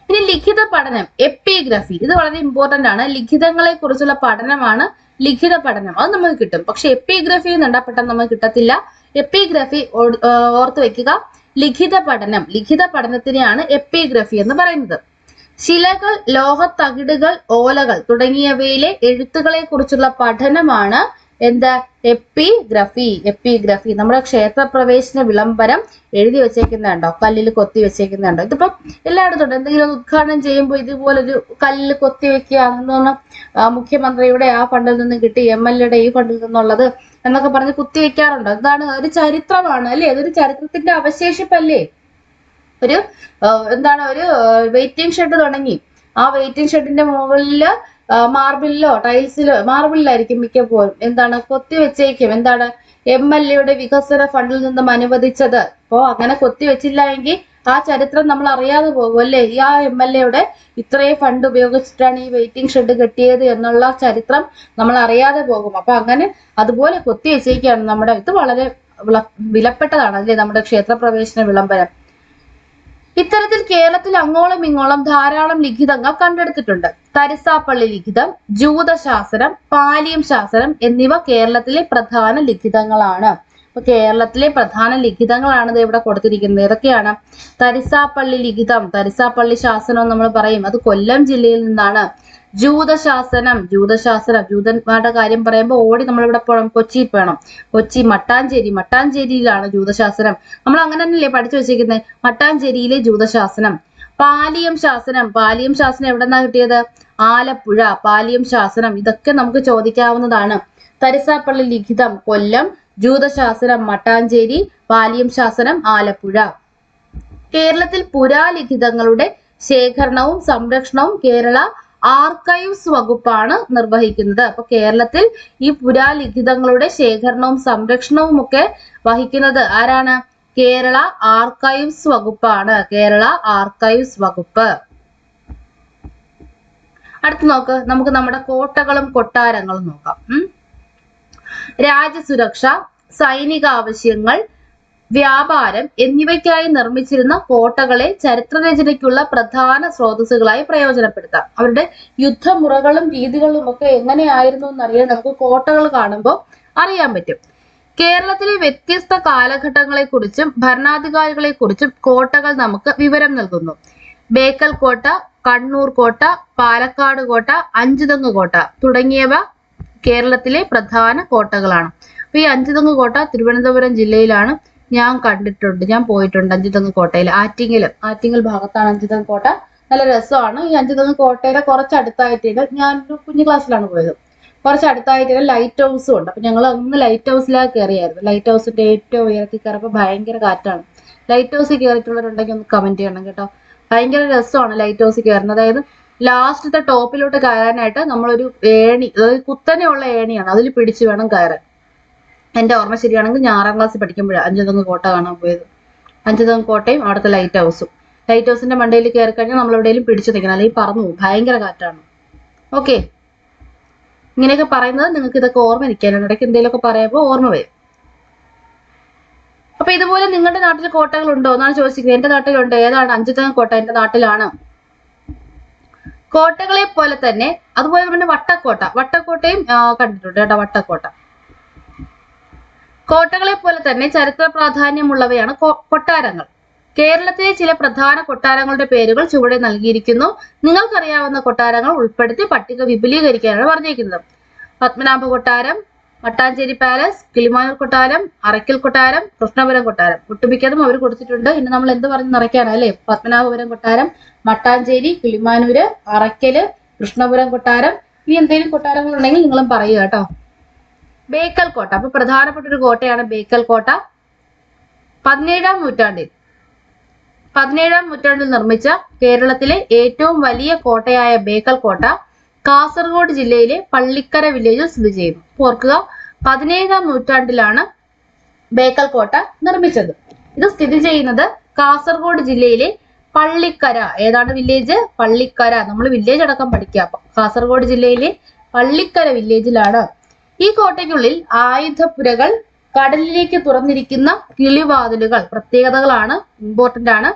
Speaker 1: ഇനി ലിഖിത പഠനം, എപ്പിഗ്രഫി, ഇത് വളരെ ഇമ്പോർട്ടന്റ് ആണ്. ലിഖിതങ്ങളെ കുറിച്ചുള്ള പഠനമാണ് ലിഖിത പഠനം. അത് നമുക്ക് കിട്ടും. പക്ഷെ എപ്പിഗ്രഫി എന്നുണ്ടാ പെട്ടെന്ന് നമുക്ക് കിട്ടത്തില്ല. എപ്പിഗ്രഫി ഓർത്ത് വെക്കുക. ലിഖിത പഠനത്തിനെയാണ് എപ്പിഗ്രഫി എന്ന് പറയുന്നത്. ശിലകൾ, ലോഹത്തകിടുകൾ, ഓലകൾ തുടങ്ങിയവയിലെ എഴുത്തുകളെ കുറിച്ചുള്ള പഠനമാണ് എന്താ, എപ്പിഗ്രഫി. നമ്മുടെ ക്ഷേത്രപ്രവേശന വിളംബരം എഴുതി വെച്ചേക്കുന്നുണ്ടോ, കല്ലിൽ കൊത്തി വെച്ചേക്കുന്നുണ്ടോ? ഇതിപ്പോ എല്ലായിടത്തും എന്തെങ്കിലും ഉദ്ഘാടനം ചെയ്യുമ്പോൾ ഇതുപോലൊരു കല്ലിൽ കൊത്തി വെക്കുക എന്നൊന്ന്, മുഖ്യമന്ത്രിയുടെ ആ ഫണ്ടിൽ നിന്ന് കിട്ടി, MLA ഈ ഫണ്ടിൽ നിന്നുള്ളത് എന്നൊക്കെ പറഞ്ഞ് കുത്തി വെക്കാറുണ്ട്. എന്താണ്, ഒരു ചരിത്രമാണ് അല്ലെ, അതൊരു ചരിത്രത്തിന്റെ അവശേഷിപ്പല്ലേ. ഒരു വെയിറ്റിംഗ് ഷെഡ് തുടങ്ങി. ആ വെയിറ്റിംഗ് ഷെഡിന്റെ മുകളില് മാർബിളിലോ ടൈൽസിലോ, മാർബിളിലായിരിക്കും മിക്കപ്പോഴും, കൊത്തി വെച്ചേക്കും. MLA വികസന ഫണ്ടിൽ നിന്നും അനുവദിച്ചത്. അപ്പോ അങ്ങനെ കൊത്തി വെച്ചില്ല എങ്കിൽ ആ ചരിത്രം നമ്മൾ അറിയാതെ പോകും അല്ലേ. ആ MLA ഇത്രയും ഫണ്ട് ഉപയോഗിച്ചിട്ടാണ് ഈ വെയിറ്റിംഗ് ഷെഡ് കെട്ടിയത് എന്നുള്ള ചരിത്രം നമ്മൾ അറിയാതെ പോകും. അപ്പൊ അങ്ങനെ അതുപോലെ കൊത്തി വെച്ചേക്കാണ് ഇത് വളരെ വിലപ്പെട്ടതാണ് അല്ലേ, നമ്മുടെ ക്ഷേത്രപ്രവേശന വിളംബരം. ഇത്തരത്തിൽ കേരളത്തിൽ അങ്ങോളം ഇങ്ങോളം ധാരാളം ലിഖിതങ്ങൾ കണ്ടെടുത്തിട്ടുണ്ട്. തരിസാപ്പള്ളി ലിഖിതം, ജൂതശാസനം, പാലിയം ശാസനം എന്നിവ കേരളത്തിലെ പ്രധാന ലിഖിതങ്ങളാണ്. അപ്പൊ കേരളത്തിലെ പ്രധാന ലിഖിതങ്ങളാണ് ഇത് ഇവിടെ കൊടുത്തിരിക്കുന്നത്. ഏതൊക്കെയാണ്? തരിസാപ്പള്ളി ലിഖിതം, തരിസാപ്പള്ളി ശാസനം നമ്മൾ പറയും, അത് കൊല്ലം ജില്ലയിൽ നിന്നാണ്. ജൂതശാസനം, ജൂതന്മാരുടെ കാര്യം പറയുമ്പോൾ ഓടി നമ്മളിവിടെ കൊച്ചിയിൽ പോകണം. കൊച്ചി മട്ടാഞ്ചേരിയിലാണ് ജൂതശാസനം. നമ്മൾ അങ്ങനെ തന്നെയല്ലേ പഠിച്ചു വെച്ചിരിക്കുന്നത്, മട്ടാഞ്ചേരിയിലെ ജൂതശാസനം. പാലിയം ശാസനം എവിടെന്നാ കിട്ടിയത്? ആലപ്പുഴ. പാലിയം ശാസനം, ഇതൊക്കെ നമുക്ക് ചോദിക്കാവുന്നതാണ്. തരിസാപ്പള്ളി ലിഖിതം കൊല്ലം, ജൂതശാസനം മട്ടാഞ്ചേരി, പാലിയം ശാസനം ആലപ്പുഴ. കേരളത്തിൽ പുരാലിഖിതങ്ങളുടെ ശേഖരണവും സംരക്ഷണവും കേരള ആർക്കൈവ്സ് വകുപ്പാണ് നിർവഹിക്കുന്നത്. അപ്പൊ കേരളത്തിൽ ഈ പുരാലിഖിതങ്ങളുടെ ശേഖരണവും സംരക്ഷണവും ഒക്കെ വഹിക്കുന്നത് ആരാണ്? കേരള ആർക്കൈവ്സ് വകുപ്പാണ്. കേരള ആർക്കൈവ്സ് വകുപ്പ്. അടുത്ത് നോക്ക്, നമുക്ക് നമ്മുടെ കോട്ടകളും കൊട്ടാരങ്ങളും നോക്കാം. രാജ്യസുരക്ഷ, സൈനിക ആവശ്യങ്ങൾ, വ്യാപാരം എന്നിവയ്ക്കായി നിർമ്മിച്ചിരുന്ന കോട്ടകളെ ചരിത്രരചനയ്ക്കുള്ള പ്രധാന സ്രോതസ്സുകളായി പ്രയോജനപ്പെടുത്താം. അവരുടെ യുദ്ധമുറകളും രീതികളും ഒക്കെ എങ്ങനെയായിരുന്നു എന്നറിയാൻ നമുക്ക് കോട്ടകൾ കാണുമ്പോൾ അറിയാൻ പറ്റും. കേരളത്തിലെ വ്യത്യസ്ത കാലഘട്ടങ്ങളെക്കുറിച്ചും ഭരണാധികാരികളെക്കുറിച്ചും കോട്ടകൾ നമുക്ക് വിവരം നൽകുന്നു. ബേക്കൽ കോട്ട, കണ്ണൂർ കോട്ട, പാലക്കാട് കോട്ട, അഞ്ചുതെങ്ങ് കോട്ട തുടങ്ങിയവ കേരളത്തിലെ പ്രധാന കോട്ടകളാണ്. അപ്പൊ ഈ അഞ്ചുതെങ്ങ് കോട്ട തിരുവനന്തപുരം ജില്ലയിലാണ്. ഞാൻ പോയിട്ടുണ്ട് അഞ്ചുതെങ്ങ് കോട്ടയിൽ. ആറ്റിങ്ങൽ ഭാഗത്താണ് അഞ്ചുതെങ്ങ് കോട്ട. നല്ല രസമാണ്. ഈ അഞ്ചുതെങ്ങ് കോട്ടയുടെ കുറച്ചടുത്തായിട്ട് ഞാനൊരു കുഞ്ഞു ക്ലാസ്സിലാണ് പോയത്. കുറച്ചടുത്തായിട്ട് ലൈറ്റ് ഹൗസും ഉണ്ട്. അപ്പൊ ഞങ്ങൾ അന്ന് ലൈറ്റ് ഹൗസിലാണ് കയറിയായിരുന്നു. ലൈറ്റ് ഹൗസിന്റെ ഏറ്റവും ഉയരത്തിൽ കയറിയപ്പോൾ ഭയങ്കര കാറ്റാണ്. ലൈറ്റ് ഹൗസിൽ കയറിയിട്ടുള്ളവരുണ്ടെങ്കിൽ ഒന്ന് കമന്റ് ചെയ്യണം കേട്ടോ. ഭയങ്കര രസമാണ് ലൈറ്റ് ഹൗസിൽ കയറുന്നത്. അതായത് ലാസ്റ്റത്തെ ടോപ്പിലോട്ട് കയറാനായിട്ട് നമ്മളൊരു ഏണി, അതായത് കുത്തനെയുള്ള ഏണിയാണ്, അതിൽ പിടിച്ചു വേണം കയറാൻ. എന്റെ ഓർമ്മ ശരിയാണെങ്കിൽ ഞാൻ 6ാം ക്ലാസ്സിൽ പഠിക്കുമ്പോഴാണ് അഞ്ചുതെങ്ങ് കോട്ട കാണാൻ പോയത്. അഞ്ചുതെങ്ങ് കോട്ടയും അവിടുത്തെ ലൈറ്റ് ഹൗസും. ലൈറ്റ് ഹൗസിന്റെ മണ്ടയിൽ കയറി കഴിഞ്ഞാൽ നമ്മൾ എവിടെയെങ്കിലും പിടിച്ചു നിൽക്കണം, അല്ലെങ്കിൽ പറന്നു പോകും. ഭയങ്കര കാറ്റാണ്. ഓക്കെ, ഇങ്ങനെയൊക്കെ പറയുന്നത് നിങ്ങൾക്ക് ഇതൊക്കെ ഓർമ്മ ഇരിക്കാനാണ്. ഇടയ്ക്ക് എന്തെങ്കിലുമൊക്കെ പറയുമ്പോൾ ഓർമ്മ വരും. അപ്പൊ ഇതുപോലെ നിങ്ങളുടെ നാട്ടിൽ കോട്ടകൾ ഉണ്ടോ എന്നാണ് ചോദിച്ചിരിക്കുന്നത്. എന്റെ നാട്ടിലുണ്ട്. ഏതാണ്? അഞ്ചുതെങ്ങ് കോട്ട എന്റെ നാട്ടിലാണ്. കോട്ടകളെ പോലെ തന്നെ അതുപോലെ തന്നെ വട്ടക്കോട്ടയും കണ്ടിട്ടുണ്ട് കേട്ടോ. കോട്ടകളെ പോലെ തന്നെ ചരിത്ര പ്രാധാന്യമുള്ളവയാണ് കൊട്ടാരങ്ങൾ. കേരളത്തിലെ ചില പ്രധാന കൊട്ടാരങ്ങളുടെ പേരുകൾ ചുവടെ നൽകിയിരിക്കുന്നു. നിങ്ങൾക്കറിയാവുന്ന കൊട്ടാരങ്ങൾ ഉൾപ്പെടുത്തി പട്ടിക വിപുലീകരിക്കാനാണ് പറഞ്ഞിരിക്കുന്നത്. പത്മനാഭ കൊട്ടാരം, മട്ടാഞ്ചേരി പാലസ്, കിളിമാനൂർ കൊട്ടാരം, അറയ്ക്കൽ കൊട്ടാരം, കൃഷ്ണപുരം കൊട്ടാരം. ഒട്ടുമിക്കതും അവർ കൊടുത്തിട്ടുണ്ട്. ഇനി നമ്മൾ എന്ത് പറഞ്ഞ് നിറയ്ക്കാനാ അല്ലെ? പത്മനാഭപുരം കൊട്ടാരം, മട്ടാഞ്ചേരി, കിളിമാനൂര്, അറയ്ക്കല്, കൃഷ്ണപുരം കൊട്ടാരം. ഇനി എന്തെങ്കിലും കൊട്ടാരങ്ങൾ ഉണ്ടെങ്കിൽ നിങ്ങളും പറയുക കേട്ടോ. ബേക്കൽ കോട്ട, അപ്പൊ പ്രധാനപ്പെട്ട ഒരു കോട്ടയാണ് ബേക്കൽ കോട്ട. 17-ാം നൂറ്റാണ്ടിൽ നിർമ്മിച്ച കേരളത്തിലെ ഏറ്റവും വലിയ കോട്ടയായ ബേക്കൽ കോട്ട കാസർഗോഡ് ജില്ലയിലെ പള്ളിക്കര വില്ലേജിൽ സ്ഥിതി ചെയ്യുന്നു. ഓർക്കുക, 17-ാം നൂറ്റാണ്ടിലാണ് ബേക്കൽ കോട്ട നിർമ്മിച്ചത്. ഇത് സ്ഥിതി ചെയ്യുന്നത് കാസർഗോഡ് ജില്ലയിലെ പള്ളിക്കര. ഏതാണ് വില്ലേജ്? പള്ളിക്കര. നമ്മൾ വില്ലേജ് അടക്കം പഠിക്കാം. കാസർഗോഡ് ജില്ലയിലെ പള്ളിക്കര വില്ലേജിലാണ്. ഈ കോട്ടയ്ക്കുള്ളിൽ ആയുധപ്പുരകൾ, കടലിലേക്ക് തുറന്നിരിക്കുന്ന കിളിവാതിലുകൾ പ്രത്യേകതകളാണ്, ഇമ്പോർട്ടന്റ് ആണ്.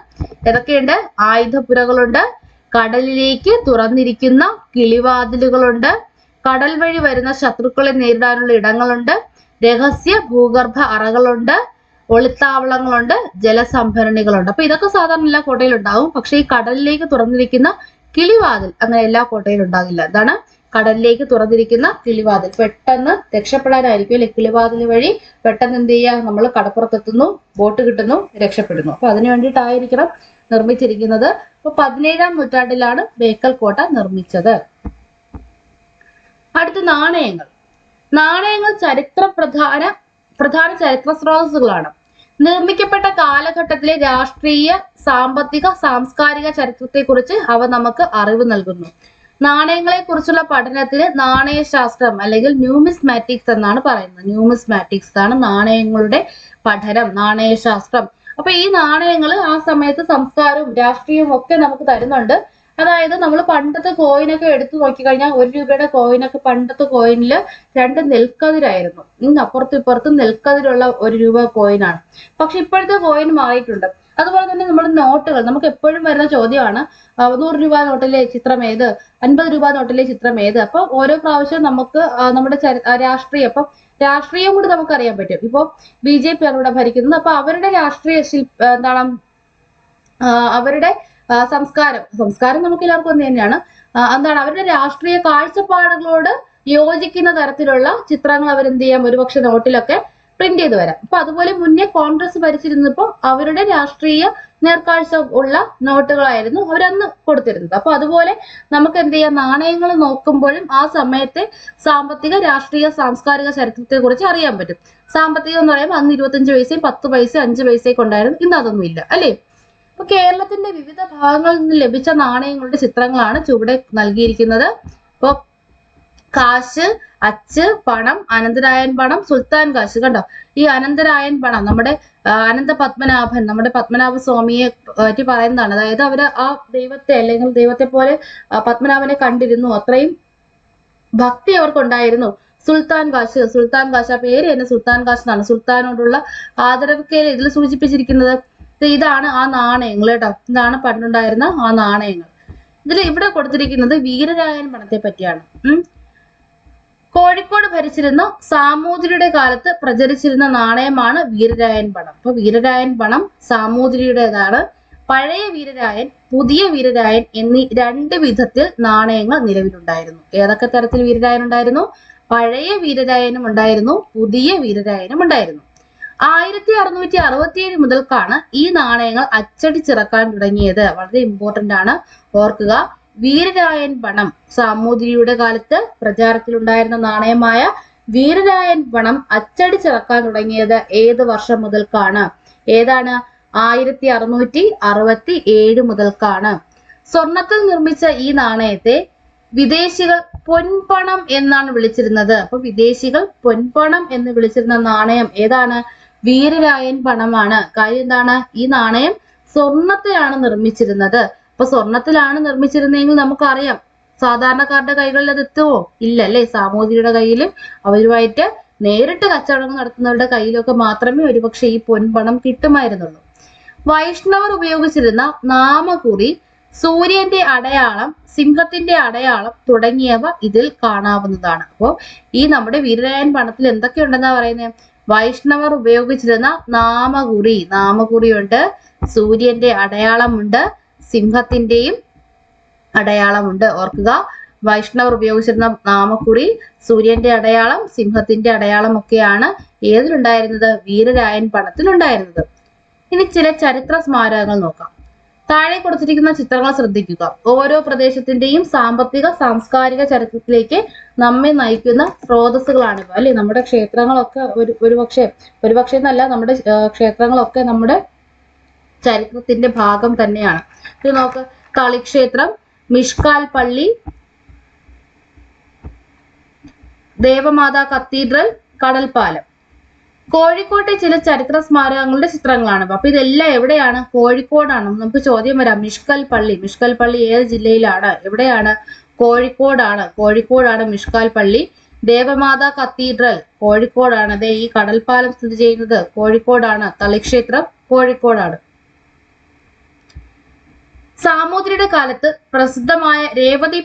Speaker 1: ഏതൊക്കെയുണ്ട്? ആയുധപ്പുരകളുണ്ട്, കടലിലേക്ക് തുറന്നിരിക്കുന്ന കിളിവാതിലുകളുണ്ട്, കടൽ വഴി വരുന്ന ശത്രുക്കളെ നേരിടാനുള്ള ഇടങ്ങളുണ്ട്, രഹസ്യ ഭൂഗർഭ അറകളുണ്ട്, ഒളിത്താവളങ്ങളുണ്ട്, ജലസംഭരണികളുണ്ട്. അപ്പൊ ഇതൊക്കെ സാധാരണ എല്ലാ കോട്ടയിലും ഉണ്ടാവും. പക്ഷെ ഈ കടലിലേക്ക് തുറന്നിരിക്കുന്ന കിളിവാതിൽ അങ്ങനെ എല്ലാ കോട്ടയിലും ഉണ്ടാകില്ല. അതാണ് കടലിലേക്ക് തുറന്നിരിക്കുന്ന കിളിവാതിൽ. പെട്ടെന്ന് രക്ഷപ്പെടാനായിരിക്കും അല്ലെ? കിളിവാതിൽ വഴി പെട്ടെന്ന് എന്ത് ചെയ്യുക? നമ്മൾ കടപ്പുറത്തെത്തുന്നു, ബോട്ട് കിട്ടുന്നു, രക്ഷപ്പെടുന്നു. അപ്പൊ അതിനു വേണ്ടിയിട്ടായിരിക്കണം നിർമ്മിച്ചിരിക്കുന്നത്. അപ്പൊ 17-ാം നൂറ്റാണ്ടിലാണ് ബേക്കൽ കോട്ട നിർമ്മിച്ചത്. അടുത്ത നാണയങ്ങൾ. പ്രധാന ചരിത്ര സ്രോതസ്സുകളാണ്. നിർമ്മിക്കപ്പെട്ട കാലഘട്ടത്തിലെ രാഷ്ട്രീയ, സാമ്പത്തിക, സാംസ്കാരിക ചരിത്രത്തെക്കുറിച്ച് അവ നമുക്ക് അറിവ് നൽകുന്നു. നാണയങ്ങളെ കുറിച്ചുള്ള പഠനത്തിന് നാണയശാസ്ത്രം അല്ലെങ്കിൽ ന്യൂമിസ്മാറ്റിക്സ് എന്നാണ് പറയുന്നത്. ന്യൂമിസ്മാറ്റിക്സ് ആണ് നാണയങ്ങളുടെ പഠനം, നാണയശാസ്ത്രം. അപ്പൊ ഈ നാണയങ്ങൾ ആ സമയത്ത് സംസ്കാരവും രാഷ്ട്രീയവും ഒക്കെ നമുക്ക് തരുന്നുണ്ട്. അതായത് നമ്മൾ പണ്ടത്തെ കോയിനൊക്കെ എടുത്തു നോക്കിക്കഴിഞ്ഞാൽ 1 രൂപയുടെ കോയിനൊക്കെ പണ്ടത്തെ കോയിനിൽ 2 നെൽക്കതിരായിരുന്നു. അപ്പുറത്തും ഇപ്പുറത്തും നെൽക്കതിരുള്ള 1 രൂപ കോയിനാണ്. പക്ഷെ ഇപ്പോഴത്തെ കോയിൻ മാറിയിട്ടുണ്ട്. അതുപോലെ തന്നെ നമ്മുടെ നോട്ടുകൾ നമുക്ക് എപ്പോഴും വരുന്ന ചോദ്യമാണ് 100 രൂപ നോട്ടിലെ ചിത്രം ഏത്, 50 രൂപ നോട്ടിലെ ചിത്രം ഏത്. അപ്പൊ ഓരോ പ്രാവശ്യം നമുക്ക് നമ്മുടെ രാഷ്ട്രീയം, അപ്പൊ രാഷ്ട്രീയം കൂടി നമുക്ക് അറിയാൻ പറ്റും. ഇപ്പൊ BJP ആണ് ഇവിടെ ഭരിക്കുന്നത്. അപ്പൊ അവരുടെ രാഷ്ട്രീയ അവരുടെ സംസ്കാരം നമുക്ക് എല്ലാവർക്കും ഒന്ന് തന്നെയാണ്. അവരുടെ രാഷ്ട്രീയ കാഴ്ചപ്പാടുകളോട് യോജിക്കുന്ന തരത്തിലുള്ള ചിത്രങ്ങൾ അവരെന്ത് ചെയ്യാം? ഒരുപക്ഷെ നോട്ടിലൊക്കെ പ്രിന്റ് ചെയ്ത് വരാം. അപ്പൊ അതുപോലെ മുന്നേ കോൺഗ്രസ് ഭരിച്ചിരുന്നപ്പോൾ അവരുടെ രാഷ്ട്രീയ നേർക്കാഴ്ച ഉള്ള നോട്ടുകളായിരുന്നു അവരന്ന് കൊടുത്തിരുന്നത്. അപ്പൊ അതുപോലെ നമുക്ക് എന്ത് ചെയ്യാം? നാണയങ്ങൾ നോക്കുമ്പോഴും ആ സമയത്തെ സാമ്പത്തിക, രാഷ്ട്രീയ, സാംസ്കാരിക ചരിത്രത്തെ കുറിച്ച് അറിയാൻ പറ്റും. സാമ്പത്തികം എന്ന് പറയുമ്പോൾ അന്ന് 25 പൈസയും 10 പൈസ 5 പൈസയൊക്കെ ഉണ്ടായിരുന്നു. ഇന്ന് അതൊന്നും ഇല്ല അല്ലേ? അപ്പൊ കേരളത്തിന്റെ വിവിധ ഭാഗങ്ങളിൽ നിന്ന് ലഭിച്ച നാണയങ്ങളുടെ ചിത്രങ്ങളാണ് ചുവടെ നൽകിയിരിക്കുന്നത്. ഇപ്പൊ കാശ്, അച്ച്, പണം, അനന്തരായൻ പണം, സുൽത്താൻ കാശ്. കണ്ടോ? ഈ അനന്തരായൻ പണം നമ്മുടെ പത്മനാഭൻ, നമ്മുടെ പത്മനാഭ സ്വാമിയെ പറ്റി പറയുന്നതാണ്. അതായത് അവര് ആ ദൈവത്തെ അല്ലെങ്കിൽ ദൈവത്തെ പോലെ പത്മനാഭനെ കണ്ടിരുന്നു, അത്രയും ഭക്തി അവർക്കുണ്ടായിരുന്നു. സുൽത്താൻ കാശ് ആ പേര് തന്നെ സുൽത്താൻ കാശ് എന്നാണ്. സുൽത്താനോടുള്ള ആദരവൊക്കെ ഇതിൽ സൂചിപ്പിച്ചിരിക്കുന്നത്. ഇതാണ് ആ നാണയങ്ങൾ കേട്ടോ. ഇതാണ് പണ്ടുണ്ടായിരുന്ന ആ നാണയങ്ങൾ. ഇവിടെ കൊടുത്തിരിക്കുന്നത് വീരരായൻ പണത്തെ പറ്റിയാണ്. കോഴിക്കോട് ഭരിച്ചിരുന്ന സാമൂതിരിയുടെ കാലത്ത് പ്രചരിച്ചിരുന്ന നാണയമാണ് വീരരായൻ പണം. അപ്പൊ വീരരായൻ പണം സാമൂതിരിയുടേതാണ്. പഴയ വീരരായൻ, പുതിയ വീരരായൻ എന്നീ 2 വിധത്തിൽ നാണയങ്ങൾ നിലവിലുണ്ടായിരുന്നു. ഏതൊക്കെ തരത്തിൽ വീരരായൻ ഉണ്ടായിരുന്നു? പഴയ വീരരായനും ഉണ്ടായിരുന്നു, പുതിയ വീരരായനും ഉണ്ടായിരുന്നു. 1667 മുതൽക്കാണ് ഈ നാണയങ്ങൾ അച്ചടിച്ചിറക്കാൻ തുടങ്ങിയത്. വളരെ ഇമ്പോർട്ടന്റ് ആണ്, ഓർക്കുക. വീരരായൻ പണം സാമൂതിരിയുടെ കാലത്ത് പ്രചാരത്തിലുണ്ടായിരുന്ന നാണയമായ വീരരായൻ പണം അച്ചടിച്ചിറക്കാൻ തുടങ്ങിയത് ഏത് വർഷം മുതൽക്കാണ്? ഏതാണ്? 1667 മുതൽക്കാണ്. സ്വർണത്തിൽ നിർമ്മിച്ച ഈ നാണയത്തെ വിദേശികൾ പൊൻപണം എന്നാണ് വിളിച്ചിരുന്നത്. അപ്പൊ വിദേശികൾ പൊൻപണം എന്ന് വിളിച്ചിരുന്ന നാണയം ഏതാണ്? വീരരായൻ പണമാണ്. കാര്യം എന്താണ്? ഈ നാണയം സ്വർണത്തിലാണ് നിർമ്മിച്ചിരുന്നത്. അപ്പൊ സ്വർണത്തിലാണ് നിർമ്മിച്ചിരുന്നെങ്കിൽ നമുക്കറിയാം സാധാരണക്കാരുടെ കൈകളിൽ അത് എത്തുമോ? ഇല്ല അല്ലേ? സാമൂതിരിയുടെ കയ്യിലും അവരുമായിട്ട് നേരിട്ട് കച്ചവടം നടത്തുന്നവരുടെ കയ്യിലൊക്കെ മാത്രമേ ഒരുപക്ഷെ ഈ പൊൻപണം കിട്ടുമായിരുന്നുള്ളൂ. വൈഷ്ണവർ ഉപയോഗിച്ചിരുന്ന നാമകുറി സൂര്യന്റെ അടയാളം, സിംഹത്തിന്റെ അടയാളം തുടങ്ങിയവ ഇതിൽ കാണാവുന്നതാണ്. അപ്പോൾ ഈ നമ്മുടെ വീരരായൻ പണത്തിൽ എന്തൊക്കെ ഉണ്ടെന്നാ പറയുന്നത്? വൈഷ്ണവർ ഉപയോഗിച്ചിരുന്ന നാമകുറിയുണ്ട്, സൂര്യന്റെ അടയാളമുണ്ട്, സിംഹത്തിന്റെയും അടയാളമുണ്ട്. ഓർക്കുക, വൈഷ്ണവർ ഉപയോഗിച്ചിരുന്ന നാമക്കുറി, സൂര്യന്റെ അടയാളം, സിംഹത്തിന്റെ അടയാളം ഒക്കെയാണ് ഏതിലുണ്ടായിരുന്നത്? വീരരായൻ പണത്തിൽ ഉണ്ടായിരുന്നത്. ഇനി ചില ചരിത്ര സ്മാരകങ്ങൾ നോക്കാം. താഴെ കൊടുത്തിരിക്കുന്ന ചിത്രങ്ങൾ ശ്രദ്ധിക്കുക. ഓരോ പ്രദേശത്തിന്റെയും സാമ്പത്തിക സാംസ്കാരിക ചരിത്രത്തിലേക്ക് നമ്മെ നയിക്കുന്ന സ്രോതസ്സുകളാണിവ, അല്ലെ? നമ്മുടെ ക്ഷേത്രങ്ങളൊക്കെ ഒരുപക്ഷെ എന്നല്ല, നമ്മുടെ ക്ഷേത്രങ്ങളൊക്കെ നമ്മുടെ ചരിത്രത്തിന്റെ ഭാഗം തന്നെയാണ്. ഇത് നോക്ക്, തളിക്ഷേത്രം, മിഷ്കാൽ പള്ളി, ദേവമാതാ കത്തീഡ്രൽ, കടൽപ്പാലം. കോഴിക്കോട്ടെ ചില ചരിത്ര സ്മാരകങ്ങളുടെ ചിത്രങ്ങളാണ്. അപ്പൊ ഇതെല്ലാം എവിടെയാണ്? കോഴിക്കോടാണ്. നമുക്ക് ചോദ്യം വരാം, മിഷ്കൽ പള്ളി ഏത് ജില്ലയിലാണ്? എവിടെയാണ്? കോഴിക്കോടാണ് മിഷ്കാൽ പള്ളി. ദേവമാതാ കത്തീഡ്രൽ കോഴിക്കോടാണ്. അതെ, ഈ കടൽപ്പാലം സ്ഥിതി ചെയ്യുന്നത് കോഴിക്കോടാണ്. തളിക്ഷേത്രം കോഴിക്കോടാണ്. സാമൂതിരിയുടെ കാലത്ത് പ്രസിദ്ധമായ രേവതി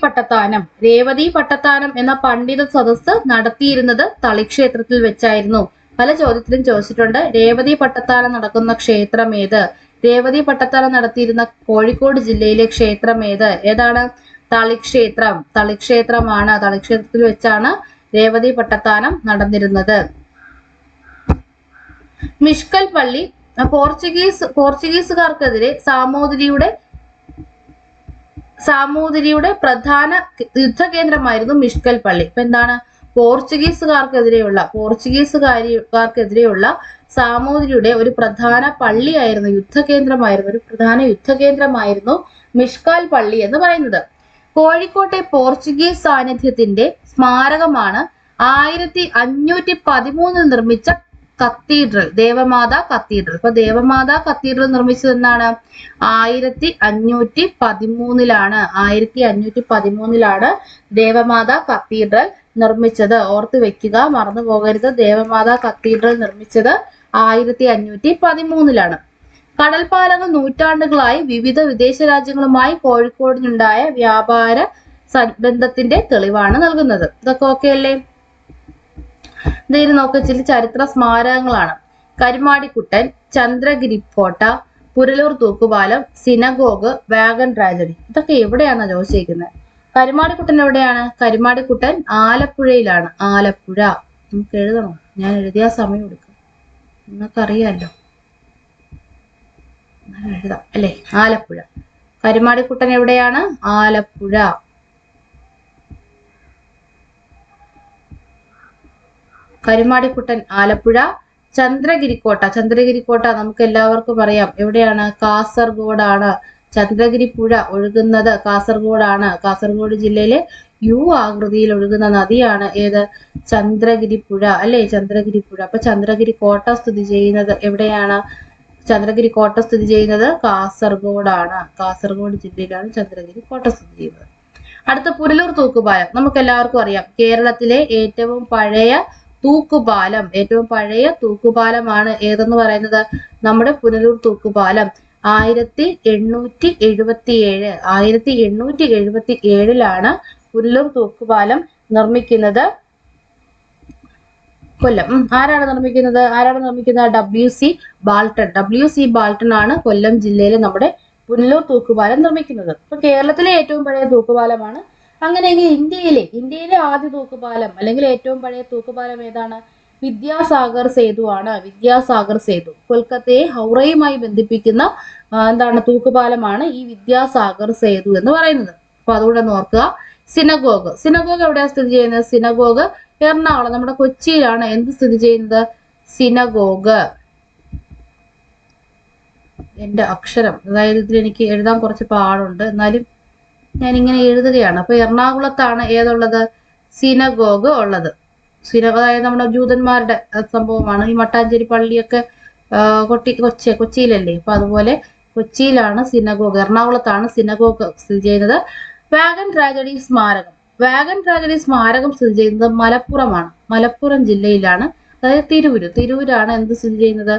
Speaker 1: പട്ടത്താനം എന്ന പണ്ഡിത സദസ്സ് നടത്തിയിരുന്നത് തളിക്ഷേത്രത്തിൽ വെച്ചായിരുന്നു. പല ചോദ്യത്തിലും ചോദിച്ചിട്ടുണ്ട്, രേവതി പട്ടത്താനം നടക്കുന്ന ക്ഷേത്രം ഏത്? രേവതി പട്ടത്താനം നടത്തിയിരുന്ന കോഴിക്കോട് ജില്ലയിലെ ക്ഷേത്രം ഏത്? ഏതാണ്? തളിക്ഷേത്രമാണ്. തളിക്ഷേത്രത്തിൽ വെച്ചാണ് രേവതി പട്ടത്താനം നടന്നിരുന്നത്. മിഷ്കൽ പള്ളി പോർച്ചുഗീസുകാർക്കെതിരെ സാമൂതിരിയുടെ പ്രധാന യുദ്ധകേന്ദ്രമായിരുന്നു മിഷ്കൽ പള്ളി. ഇപ്പൊ എന്താണ്? പോർച്ചുഗീസുകാർക്കെതിരെയുള്ള സാമൂതിരിയുടെ ഒരു പ്രധാന പള്ളിയായിരുന്നു, യുദ്ധകേന്ദ്രമായിരുന്നു മിഷ്കാൽ പള്ളി എന്ന് പറയുന്നത്. കോഴിക്കോട്ടെ പോർച്ചുഗീസ് സാന്നിധ്യത്തിന്റെ സ്മാരകമാണ് 1513 നിർമ്മിച്ച കത്തീഡ്രൽ, ദേവമാതാ കത്തീഡ്രൽ. ഇപ്പൊ ദേവമാതാ കത്തീഡ്രൽ നിർമ്മിച്ചത് എന്നാണ്? 1513 1513 ദേവമാതാ കത്തീഡ്രൽ നിർമ്മിച്ചത്. ഓർത്ത് വെക്കുക, മറന്നു പോകരുത്. ദേവമാതാ കത്തീഡ്രൽ നിർമ്മിച്ചത് 1513. കടൽപ്പാലങ്ങൾ നൂറ്റാണ്ടുകളായി വിവിധ വിദേശ രാജ്യങ്ങളുമായി കോഴിക്കോടിനുണ്ടായ വ്യാപാര ബന്ധത്തിന്റെ തെളിവാണ് നൽകുന്നത്. ഇതൊക്കെ ഓക്കെ അല്ലേ? ഇതിന് നോക്കുക, ചില ചരിത്ര സ്മാരകങ്ങളാണ്. കരുമാടിക്കുട്ടൻ, ചന്ദ്രഗിരി കോട്ട, പുനലൂർ തൂക്കുപാലം, സിനഗോഗ്, വാഗൺ ട്രാജഡി. ഇതൊക്കെ എവിടെയാണെന്നാണ് ചോദിച്ചിരിക്കുന്നത്? കരുമാടിക്കുട്ടൻ എവിടെയാണ്? കരുമാടിക്കുട്ടൻ ആലപ്പുഴയിലാണ്. ആലപ്പുഴ. നമുക്ക് എഴുതണോ? ഞാൻ എഴുതിയ സമയം എടുക്കും, നിങ്ങൾക്കറിയാലോ. എഴുതാം അല്ലെ? ആലപ്പുഴ. കരുമാടിക്കുട്ടൻ എവിടെയാണ്? ആലപ്പുഴ. കരുമാടിക്കുട്ടൻ ആലപ്പുഴ. ചന്ദ്രഗിരിക്കോട്ട നമുക്ക് എല്ലാവർക്കും അറിയാം, എവിടെയാണ്? കാസർഗോഡാണ്. ചന്ദ്രഗിരി പുഴ ഒഴുകുന്നത് കാസർഗോഡാണ്. കാസർഗോഡ് ജില്ലയിലെ യു ആകൃതിയിൽ ഒഴുകുന്ന നദിയാണ് ഏത്? ചന്ദ്രഗിരി പുഴ, അല്ലെ? ചന്ദ്രഗിരി പുഴ. അപ്പൊ ചന്ദ്രഗിരി കോട്ട സ്ഥിതി ചെയ്യുന്നത് എവിടെയാണ്? ചന്ദ്രഗിരി കോട്ട സ്ഥിതി ചെയ്യുന്നത് കാസർഗോഡാണ്. കാസർഗോഡ് ജില്ലയിലാണ് ചന്ദ്രഗിരി കോട്ട സ്ഥിതി ചെയ്യുന്നത്. അടുത്ത പുനലൂർ തൂക്കുപാലം. നമുക്ക് എല്ലാവർക്കും അറിയാം, കേരളത്തിലെ ഏറ്റവും പഴയ തൂക്കുപാലമാണ് ഏതെന്ന് പറയുന്നത്? നമ്മുടെ പുനലൂർ തൂക്കുപാലം. 1877 പുനലൂർ തൂക്കുപാലം നിർമ്മിക്കുന്നത്. കൊല്ലം. ആരാണ് നിർമ്മിക്കുന്നത്? WC ബാൾട്ടൺ ആണ് കൊല്ലം ജില്ലയിലെ നമ്മുടെ പുനലൂർ തൂക്കുപാലം നിർമ്മിക്കുന്നത്. ഇപ്പൊ കേരളത്തിലെ ഏറ്റവും പഴയ തൂക്കുപാലമാണ്. അങ്ങനെയെങ്കിൽ ഇന്ത്യയിലെ ആദ്യ തൂക്കുപാലം അല്ലെങ്കിൽ ഏറ്റവും പഴയ തൂക്കുപാലം ഏതാണ്? വിദ്യാസാഗർ സേതു ആണ്. വിദ്യാസാഗർ സേതു കൊൽക്കത്തയെ ഹൗറയുമായി ബന്ധിപ്പിക്കുന്ന തൂക്കുപാലമാണ് ഈ വിദ്യാസാഗർ സേതു എന്ന് പറയുന്നത്. അപ്പൊ അതുകൂടെ ഓർക്കുക. സിനഗോഗ് എവിടെയാണ് സ്ഥിതി ചെയ്യുന്നത്? സിനഗോഗ് എറണാകുളം, നമ്മുടെ കൊച്ചിയിലാണ് എന്ത് സ്ഥിതി ചെയ്യുന്നത്? സിനഗോഗ്. എന്റെ അക്ഷരം, അതായത് ഇതിൽ എനിക്ക് എഴുതാൻ കുറച്ച് പാടുണ്ട്, എന്നാലും ഞാൻ ഇങ്ങനെ എഴുതുകയാണ്. അപ്പൊ എറണാകുളത്താണ് ഏതുള്ളത്? സിനഗോഗ് ഉള്ളത്. അതായത് നമ്മുടെ ജൂതന്മാരുടെ സംഭവമാണ്. ഈ മട്ടാഞ്ചേരി പള്ളിയൊക്കെ കൊച്ചിയിലല്ലേ? അപ്പൊ അതുപോലെ കൊച്ചിയിലാണ് സിനഗോഗ്, എറണാകുളത്താണ് സിനഗോഗ് സ്ഥിതി ചെയ്യുന്നത്. വാഗൺ ട്രാജഡി സ്മാരകം സ്ഥിതി ചെയ്യുന്നത് മലപ്പുറമാണ്. മലപ്പുറം ജില്ലയിലാണ്, അതായത് തിരൂരാണ് എന്ത് സ്ഥിതി ചെയ്യുന്നത്?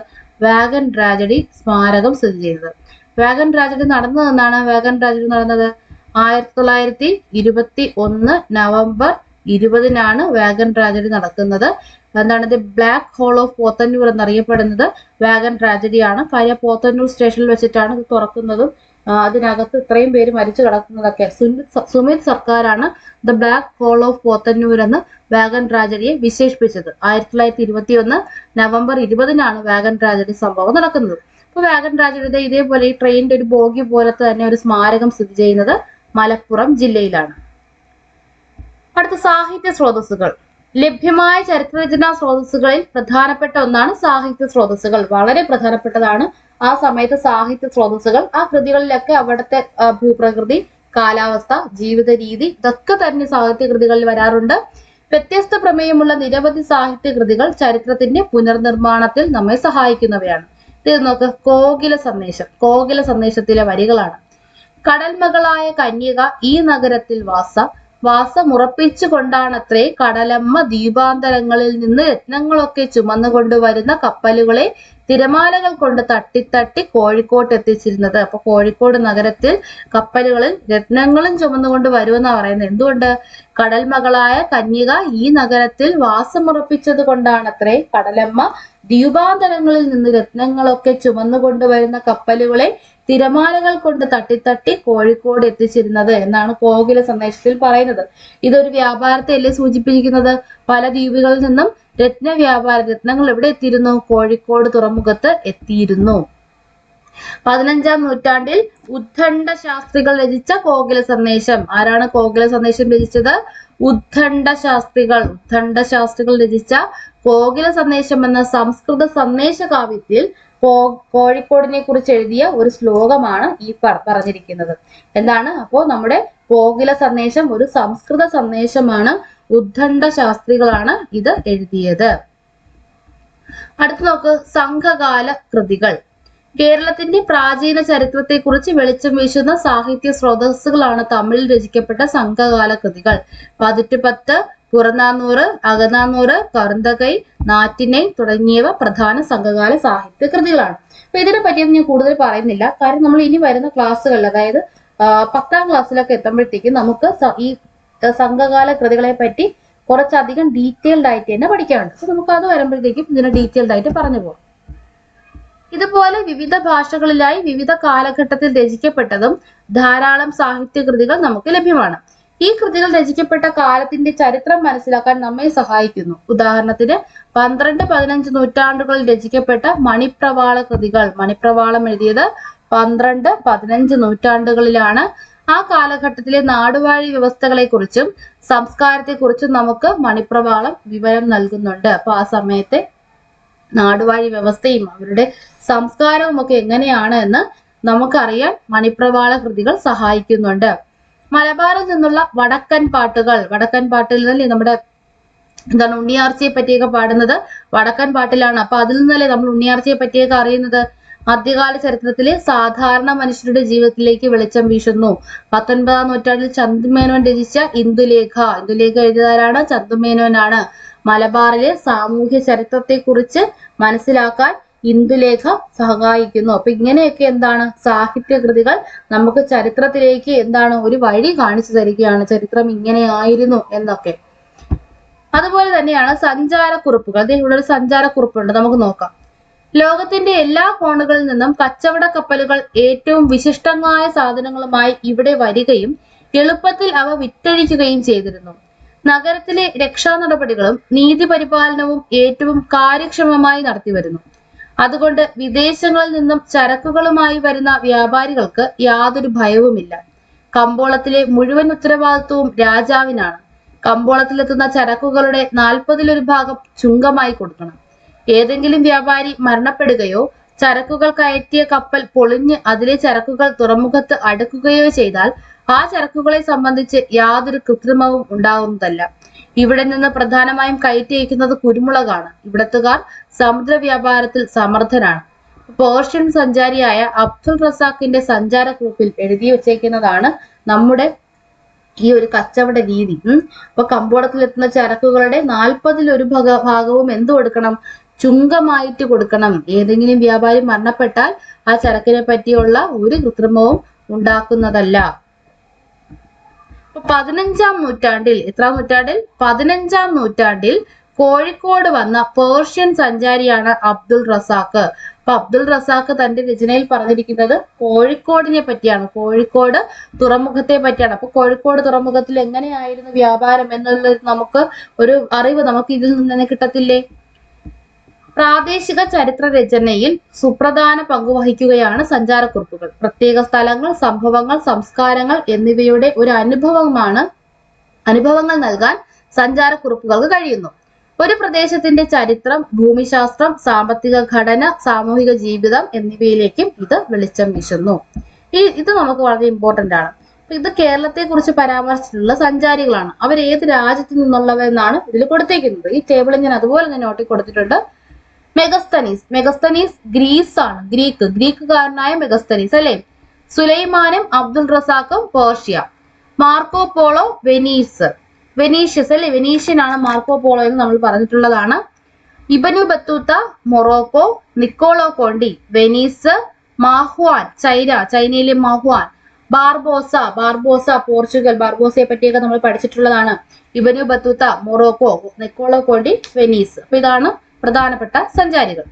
Speaker 1: വാഗൺ ട്രാജഡി സ്മാരകം സ്ഥിതി ചെയ്യുന്നത്. വാഗൺ ട്രാജഡി നടന്നതെന്നാണ് വാഗൺ ട്രാജഡി നടന്നത് 1921 നവംബർ 20-നാണ് വാഗൺ ട്രാജഡി നടക്കുന്നത്. എന്താണ് the black hole of Pothanur എന്നറിയപ്പെടുന്നത് വാഗൺ ട്രാജഡിയാണ്. കാര്യം പോത്തന്നൂർ സ്റ്റേഷനിൽ വെച്ചിട്ടാണ് ഇത് തുറക്കുന്നതും അതിനകത്ത് ഇത്രയും പേര് മരിച്ചു കിടക്കുന്നതൊക്കെ. സുമിത് സർക്കാരാണ് the black hole of Pothanur എന്ന് വാഗൺ ട്രാജഡിയെ വിശേഷിപ്പിച്ചത്. 1921 നവംബർ 20-നാണ് വാഗൺ ട്രാജഡി സംഭവം നടക്കുന്നത്. അപ്പൊ വാഗൺ ട്രാജഡിയുടെ ഇതേപോലെ ഈ ട്രെയിനിന്റെ ഒരു ബോഗി പോലത്തെ തന്നെ ഒരു സ്മാരകം സ്ഥിതി ചെയ്യുന്നത് മലപ്പുറം ജില്ലയിലാണ്. അടുത്ത സാഹിത്യ സ്രോതസ്സുകൾ. ലഭ്യമായ ചരിത്രരചനാ സ്രോതസ്സുകളിൽ പ്രധാനപ്പെട്ട ഒന്നാണ് സാഹിത്യ സ്രോതസ്സുകൾ. വളരെ പ്രധാനപ്പെട്ടതാണ് ആ സമയത്ത് സാഹിത്യ സ്രോതസ്സുകൾ. ആ കൃതികളിലൊക്കെ അവിടുത്തെ ഭൂപ്രകൃതി, കാലാവസ്ഥ, ജീവിത രീതി ഇതൊക്കെ തന്നെ സാഹിത്യ കൃതികളിൽ വരാറുണ്ട്. വ്യത്യസ്ത പ്രമേയമുള്ള നിരവധി സാഹിത്യ കൃതികൾ ചരിത്രത്തിന്റെ പുനർനിർമ്മാണത്തിൽ നമ്മെ സഹായിക്കുന്നവയാണ്. ഇത് നോക്ക്, കോകില സന്ദേശം. കോകില സന്ദേശത്തിലെ വരികളാണ്. കടൽമകളായ കന്യക ഈ നഗരത്തിൽ വാസമുറപ്പിച്ചു കൊണ്ടാണത്രേ കടലമ്മ ദ്വീപാന്തരങ്ങളിൽ നിന്ന് രത്നങ്ങളൊക്കെ ചുമന്നുകൊണ്ടുവരുന്ന കപ്പലുകളെ തിരമാലകൾ കൊണ്ട് തട്ടിത്തട്ടി കോഴിക്കോട്ട് എത്തിച്ചിരുന്നത്. അപ്പൊ കോഴിക്കോട് നഗരത്തിൽ കപ്പലുകളിൽ രത്നങ്ങളും ചുമന്നുകൊണ്ട് വരുമെന്നാ പറയുന്നത്. എന്തുകൊണ്ട്? കടൽമകളായ കന്യക ഈ നഗരത്തിൽ വാസമുറപ്പിച്ചത് കൊണ്ടാണത്രേ കടലമ്മ ദ്വീപാന്തരങ്ങളിൽ നിന്ന് രത്നങ്ങളൊക്കെ ചുമന്നുകൊണ്ടുവരുന്ന കപ്പലുകളെ തിരമാലകൾ കൊണ്ട് തട്ടിത്തട്ടി കോഴിക്കോട് എത്തിച്ചിരുന്നത് എന്നാണ് കോകില സന്ദേശത്തിൽ പറയുന്നത്. ഇതൊരു വ്യാപാരത്തെ അല്ലേ സൂചിപ്പിക്കുന്നത്? പല ദ്വീപുകളിൽ നിന്നും രത്നങ്ങൾ എവിടെ എത്തിയിരുന്നു? കോഴിക്കോട് തുറമുഖത്ത് എത്തിയിരുന്നു. 15-ാം നൂറ്റാണ്ടിൽ ഉദ്ദണ്ഡ ശാസ്ത്രികൾ രചിച്ച കോകില സന്ദേശം. ആരാണ് കോകില സന്ദേശം രചിച്ചത്? ഉദ്ദണ്ഡ ശാസ്ത്രികൾ രചിച്ച കോകില സന്ദേശം എന്ന സംസ്കൃത സന്ദേശ കാവ്യത്തിൽ കോഴിക്കോടിനെ കുറിച്ച് എഴുതിയ ഒരു ശ്ലോകമാണ് ഈ പറഞ്ഞിരിക്കുന്നത്. എന്താണ്? അപ്പോ നമ്മുടെ കോകില സന്ദേശം ഒരു സംസ്കൃത സന്ദേശമാണ്. ഉദ്ദണ്ഡ ശാസ്ത്രികളാണ് ഇത് എഴുതിയത്. അടുത്ത് നോക്ക്, സംഘകാല കൃതികൾ. കേരളത്തിന്റെ പ്രാചീന ചരിത്രത്തെ കുറിച്ച് വെളിച്ചം വീശുന്ന സാഹിത്യ സ്രോതസ്സുകളാണ് തമിഴിൽ രചിക്കപ്പെട്ട സംഘകാല കൃതികൾ. 1810, പുറനാനൂറ്, അകനാനൂറ്, കറുന്തകൈ, നാറ്റിനെ തുടങ്ങിയവ പ്രധാന സംഘകാല സാഹിത്യ കൃതികളാണ്. അപ്പൊ ഇതിനെ പറ്റിയൊന്നും ഞാൻ കൂടുതൽ പറയുന്നില്ല. കാരണം നമ്മൾ ഇനി വരുന്ന ക്ലാസ്സുകളിൽ, അതായത് 10-ാം ക്ലാസ്സിലൊക്കെ എത്തുമ്പോഴത്തേക്കും നമുക്ക് ഈ സംഘകാല കൃതികളെ പറ്റി കുറച്ചധികം ഡീറ്റെയിൽഡ് ആയിട്ട് തന്നെ പഠിക്കാനുണ്ട്. അപ്പൊ നമുക്ക് അത് വരുമ്പോഴത്തേക്കും ഇതിനെ ഡീറ്റെയിൽഡ് ആയിട്ട് പറഞ്ഞു പോകാം. ഇതുപോലെ വിവിധ ഭാഷകളിലായി വിവിധ കാലഘട്ടത്തിൽ രചിക്കപ്പെട്ടതും ധാരാളം സാഹിത്യ കൃതികൾ നമുക്ക് ലഭ്യമാണ്. ഈ കൃതികൾ രചിക്കപ്പെട്ട കാലത്തിന്റെ ചരിത്രം മനസ്സിലാക്കാൻ നമ്മെ സഹായിക്കുന്നു. ഉദാഹരണത്തിന് 12-15 നൂറ്റാണ്ടുകളിൽ രചിക്കപ്പെട്ട മണിപ്രവാള കൃതികൾ. മണിപ്രവാളം എഴുതിയത് 12-15 നൂറ്റാണ്ടുകളിലാണ്. ആ കാലഘട്ടത്തിലെ നാടുവാഴി വ്യവസ്ഥകളെ കുറിച്ചും സംസ്കാരത്തെ കുറിച്ചും നമുക്ക് മണിപ്രവാളം വിവരം നൽകുന്നുണ്ട്. അപ്പൊ ആ സമയത്തെ നാടുവാഴി വ്യവസ്ഥയും അവരുടെ സംസ്കാരവും ഒക്കെ എങ്ങനെയാണ് എന്ന് നമുക്കറിയാൻ മണിപ്രവാള കൃതികൾ സഹായിക്കുന്നുണ്ട്. മലബാറിൽ നിന്നുള്ള വടക്കൻ പാട്ടിൽ നിന്നല്ലേ നമ്മുടെ എന്താണ് ഉണ്ണിയാർച്ചയെ പറ്റിയൊക്കെ പാടുന്നത് വടക്കൻ പാട്ടിലാണ്. അപ്പൊ അതിൽ നിന്നല്ലേ നമ്മൾ ഉണ്ണിയാർച്ചയെ പറ്റിയൊക്കെ അറിയുന്നത്. മധ്യകാല ചരിത്രത്തിലെ സാധാരണ മനുഷ്യരുടെ ജീവിതത്തിലേക്ക് വെളിച്ചം വീശുന്നു. 19-ാം നൂറ്റാണ്ടിൽ ചന്തുമേനോൻ രചിച്ച ഇന്ദുലേഖ എഴുതിയതാരാണ്? ചന്തുമേനോനാണ്. മലബാറിലെ സാമൂഹ്യ ചരിത്രത്തെ കുറിച്ച് മനസ്സിലാക്കാൻ ഇന്ദുലേഖ സഹായിക്കുന്നു. അപ്പൊ ഇങ്ങനെയൊക്കെ എന്താണ് സാഹിത്യ കൃതികൾ നമുക്ക് ചരിത്രത്തിലേക്ക് എന്താണ് ഒരു വഴി കാണിച്ചു തരികയാണ്. ചരിത്രം ഇങ്ങനെയായിരുന്നു എന്നൊക്കെ. അതുപോലെ തന്നെയാണ് സഞ്ചാരക്കുറിപ്പുകൾ. ഇവിടെ ഒരു സഞ്ചാരക്കുറിപ്പുണ്ട്, നമുക്ക് നോക്കാം. ലോകത്തിന്റെ എല്ലാ കോണുകളിൽ നിന്നും കച്ചവട കപ്പലുകൾ ഏറ്റവും വിശിഷ്ടമായ സാധനങ്ങളുമായി ഇവിടെ വരികയും എളുപ്പത്തിൽ അവ വിറ്റഴിക്കുകയും ചെയ്തിരുന്നു. നഗരത്തിലെ രക്ഷാ നടപടികളും നീതി പരിപാലനവും ഏറ്റവും കാര്യക്ഷമമായി നടത്തിവരുന്നു. അതുകൊണ്ട് വിദേശങ്ങളിൽ നിന്നും ചരക്കുകളുമായി വരുന്ന വ്യാപാരികൾക്ക് യാതൊരു ഭയവുമില്ല. കമ്പോളത്തിലെ മുഴുവൻ ഉത്തരവാദിത്വവും രാജാവിനാണ്. കമ്പോളത്തിലെത്തുന്ന ചരക്കുകളുടെ 40-ൽ 1 ഭാഗം ചുങ്കമായി കൊടുക്കണം. ഏതെങ്കിലും വ്യാപാരി മരണപ്പെടുകയോ ചരക്കുകൾ കയറ്റിയ കപ്പൽ പൊളിഞ്ഞ് അതിലെ ചരക്കുകൾ തുറമുഖത്ത് അടുക്കുകയോ ചെയ്താൽ ആ ചരക്കുകളെ സംബന്ധിച്ച് യാതൊരു കൃത്രിമവും ഉണ്ടാകുന്നതല്ല. ഇവിടെ നിന്ന് പ്രധാനമായും കയറ്റി അയക്കുന്നത് കുരുമുളകാണ്. ഇവിടത്തുകാർ സമുദ്ര വ്യാപാരത്തിൽ സമർത്ഥരാണ്. പേർഷ്യൻ സഞ്ചാരിയായ അബ്ദുൾ റസാഖിന്റെ സഞ്ചാരക്കുറിപ്പിൽ എഴുതി വച്ചേക്കുന്നതാണ് നമ്മുടെ ഈ ഒരു കച്ചവട രീതി. അപ്പൊ കമ്പോളത്തിലെത്തുന്ന ചരക്കുകളുടെ 40-ൽ 1 ഭാഗവും എന്ത് കൊടുക്കണം? ചുങ്കമായിട്ട് കൊടുക്കണം. ഏതെങ്കിലും വ്യാപാരി മരണപ്പെട്ടാൽ ആ ചരക്കിനെ പറ്റിയുള്ള ഒരു കൃത്രിമവും ഉണ്ടാക്കുന്നതല്ല. 15-ാം നൂറ്റാണ്ടിൽ, എത്രാം നൂറ്റാണ്ടിൽ? 15-ാം നൂറ്റാണ്ടിൽ കോഴിക്കോട് വന്ന പേർഷ്യൻ സഞ്ചാരിയാണ് അബ്ദുൾ റസാഖ്. അപ്പൊ അബ്ദുൾ റസാഖ് തന്റെ രചനയിൽ പറഞ്ഞിരിക്കുന്നത് കോഴിക്കോടിനെ പറ്റിയാണ്, കോഴിക്കോട് തുറമുഖത്തെ പറ്റിയാണ്. അപ്പൊ കോഴിക്കോട് തുറമുഖത്തിൽ എങ്ങനെയായിരുന്നു വ്യാപാരം എന്നുള്ളത് നമുക്ക് ഒരു അറിവ് നമുക്ക് ഇതിൽ നിന്ന് തന്നെ കിട്ടത്തില്ലേ? പ്രാദേശിക ചരിത്ര രചനയിൽ സുപ്രധാന പങ്ക് വഹിക്കുകയാണ് സഞ്ചാരക്കുറിപ്പുകൾ. പ്രത്യേക സ്ഥലങ്ങൾ, സംഭവങ്ങൾ, സംസ്കാരങ്ങൾ എന്നിവയുടെ ഒരു അനുഭവങ്ങൾ നൽകാൻ സഞ്ചാരക്കുറിപ്പുകൾക്ക് കഴിയുന്നു. ഒരു പ്രദേശത്തിന്റെ ചരിത്രം, ഭൂമിശാസ്ത്രം, സാമ്പത്തിക ഘടന, സാമൂഹിക ജീവിതം എന്നിവയിലേക്കും ഇത് വെളിച്ചം വീശുന്നു. ഇത് നമുക്ക് വളരെ ഇമ്പോർട്ടന്റ് ആണ്. ഇത് കേരളത്തെ കുറിച്ച് പരാമർശിച്ചിട്ടുള്ള സഞ്ചാരികളാണ്. അവർ ഏത് രാജ്യത്തു നിന്നുള്ളവരെന്നാണ് ഇതിൽ കൊടുത്തേക്കുന്നത്. ഈ ടേബിൾ ഞാൻ അതുപോലെ തന്നെ നോട്ടി കൊടുത്തിട്ടുണ്ട്. മെഗസ്തനീസ് ഗ്രീസ് ആണ്, ഗ്രീക്കുകാരനായ മെഗസ്തനീസ് അല്ലെ. സുലൈമാനും അബ്ദുൾ റസാഖും പേർഷ്യ. മാർക്കോ പോളോ വെനീഷ്യസ് അല്ലെ, വെനീഷ്യൻ ആണ് മാർക്കോ പോളോ എന്ന് നമ്മൾ പറഞ്ഞിട്ടുള്ളതാണ്. Ibn Battuta Morocco. Niccolo Conti Venice. Ma Huan ചൈനയിലെ മാഹ്വാൻ. ബാർബോസ പോർച്ചുഗൽ, ബാർബോസയെ പറ്റിയൊക്കെ നമ്മൾ പഠിച്ചിട്ടുള്ളതാണ്. Ibn Battuta Morocco, Niccolo Conti Venice. അപ്പൊ ഇതാണ് പ്രധാനപ്പെട്ട സഞ്ചാരികൾ.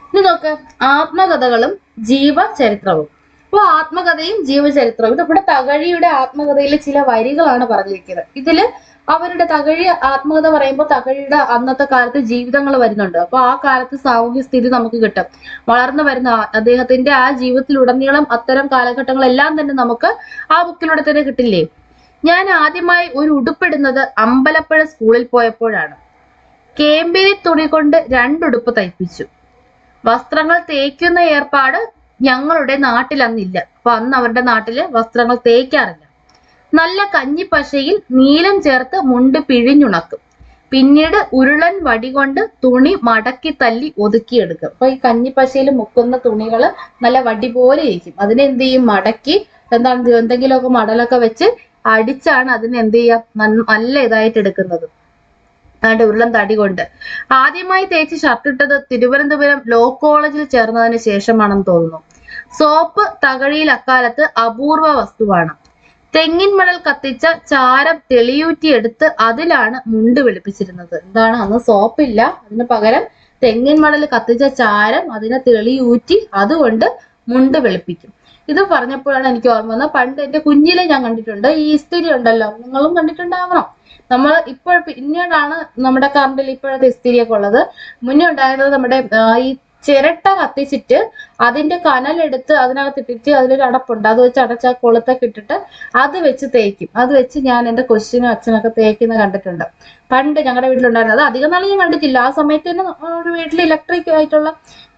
Speaker 1: ഇനി നോക്ക്, ആത്മകഥകളും ജീവചരിത്രവും. അപ്പൊ ആത്മകഥയും ജീവചരിത്രവും, ഇതിവിടെ തകഴിയുടെ ആത്മകഥയിലെ ചില വരികളാണ് പറഞ്ഞിരിക്കുന്നത്. ഇതില് അവരുടെ തകഴി ആത്മകഥ പറയുമ്പോൾ തകഴിയുടെ അന്നത്തെ കാലത്ത് ജീവിതങ്ങൾ വരുന്നുണ്ട്. അപ്പൊ ആ കാലത്ത് സാമൂഹ്യ സ്ഥിതി നമുക്ക് കിട്ടും. വളർന്നു വരുന്ന അദ്ദേഹത്തിന്റെ ആ ജീവിതത്തിലുടനീളം അത്തരം കാലഘട്ടങ്ങളെല്ലാം തന്നെ നമുക്ക് ആ ബുക്കിലൂടെ തന്നെ കിട്ടില്ലേ. ഞാൻ ആദ്യമായി ഒരു ഉടുപ്പിടുന്നത് അമ്പലപ്പുഴ സ്കൂളിൽ പോയപ്പോഴാണ്. കേമ്പിരി തുണി കൊണ്ട് 2 ഉടുപ്പ് തയ്പ്പിച്ചു. വസ്ത്രങ്ങൾ തേക്കുന്ന ഏർപ്പാട് ഞങ്ങളുടെ നാട്ടിൽ അന്നില്ല. അപ്പൊ അന്ന് അവരുടെ നാട്ടില് വസ്ത്രങ്ങൾ തേക്കാറില്ല. നല്ല കഞ്ഞിപ്പശയിൽ നീലം ചേർത്ത് മുണ്ട് പിഴിഞ്ഞുണക്കും. പിന്നീട് ഉരുളൻ വടി കൊണ്ട് തുണി മടക്കി തല്ലി ഒതുക്കിയെടുക്കും. അപ്പൊ ഈ കഞ്ഞിപ്പശയിൽ മുക്കുന്ന തുണികള് നല്ല വടി പോലെ ഇരിക്കും. അതിനെ എന്ത് ചെയ്യും? മടക്കി എന്തെങ്കിലുമൊക്കെ മടലൊക്കെ വെച്ച് അടിച്ചാണ് അതിനെ എന്ത് ചെയ്യാ നല്ല ഇതായിട്ട് എടുക്കുന്നത്. അതിന്റെ ഉരുളൻ തടി കൊണ്ട്. ആദ്യമായി തേച്ച് ഷർട്ട് ഇട്ടത് തിരുവനന്തപുരം ലോ കോളേജിൽ ചേർന്നതിന് ശേഷമാണെന്ന് തോന്നുന്നു. സോപ്പ് തകഴിയിൽ അക്കാലത്ത് അപൂർവ വസ്തുവാണ്. തെങ്ങിൻ മടൽ കത്തിച്ച ചാരം തെളിയൂറ്റിയെടുത്ത് അതിലാണ് മുണ്ട് വെളുപ്പിച്ചിരുന്നത്. എന്താണ്? അന്ന് സോപ്പില്ല, അതിന് പകരം തെങ്ങിൻ മടൽ കത്തിച്ച ചാരം അതിനെ തെളിയൂറ്റി അതുകൊണ്ട് മുണ്ട് വെളുപ്പിക്കും. ഇത് പറഞ്ഞപ്പോഴാണ് എനിക്ക് ഓർമ്മ വന്നത്. പണ്ട് എന്റെ കുഞ്ഞിലെ ഞാൻ കണ്ടിട്ടുണ്ട് ഈ ഇസ്തിരി ഉണ്ടല്ലോ, നിങ്ങളും കണ്ടിട്ടുണ്ടാവണം. നമ്മൾ പിന്നീടാണ് നമ്മുടെ കറണ്ടിൽ ഇപ്പോഴത്തെ ഇസ്തിരിയൊക്കെ ഉള്ളത്. മുന്നേ ഉണ്ടായിരുന്നത് നമ്മുടെ ഈ ചിരട്ട കത്തിച്ചിട്ട് അതിന്റെ കനലെടുത്ത് അതിനകത്ത് ഇട്ടിട്ട് അതിലൊരു അടപ്പുണ്ട്, അത് വെച്ച് അടച്ച കൊളുത്തൊക്കെ ഇട്ടിട്ട് അത് വെച്ച് തേക്കും. അത് വെച്ച് ഞാൻ എന്റെ കൊച്ചിനും അച്ഛനൊക്കെ തേക്കുന്ന കണ്ടിട്ടുണ്ട്. പണ്ട് ഞങ്ങളുടെ വീട്ടിലുണ്ടായിരുന്നത്. അത് അധികം നാൾ ഞാൻ കണ്ടിട്ടില്ല. ആ സമയത്ത് തന്നെ ഒരു വീട്ടിൽ ഇലക്ട്രിക് ആയിട്ടുള്ള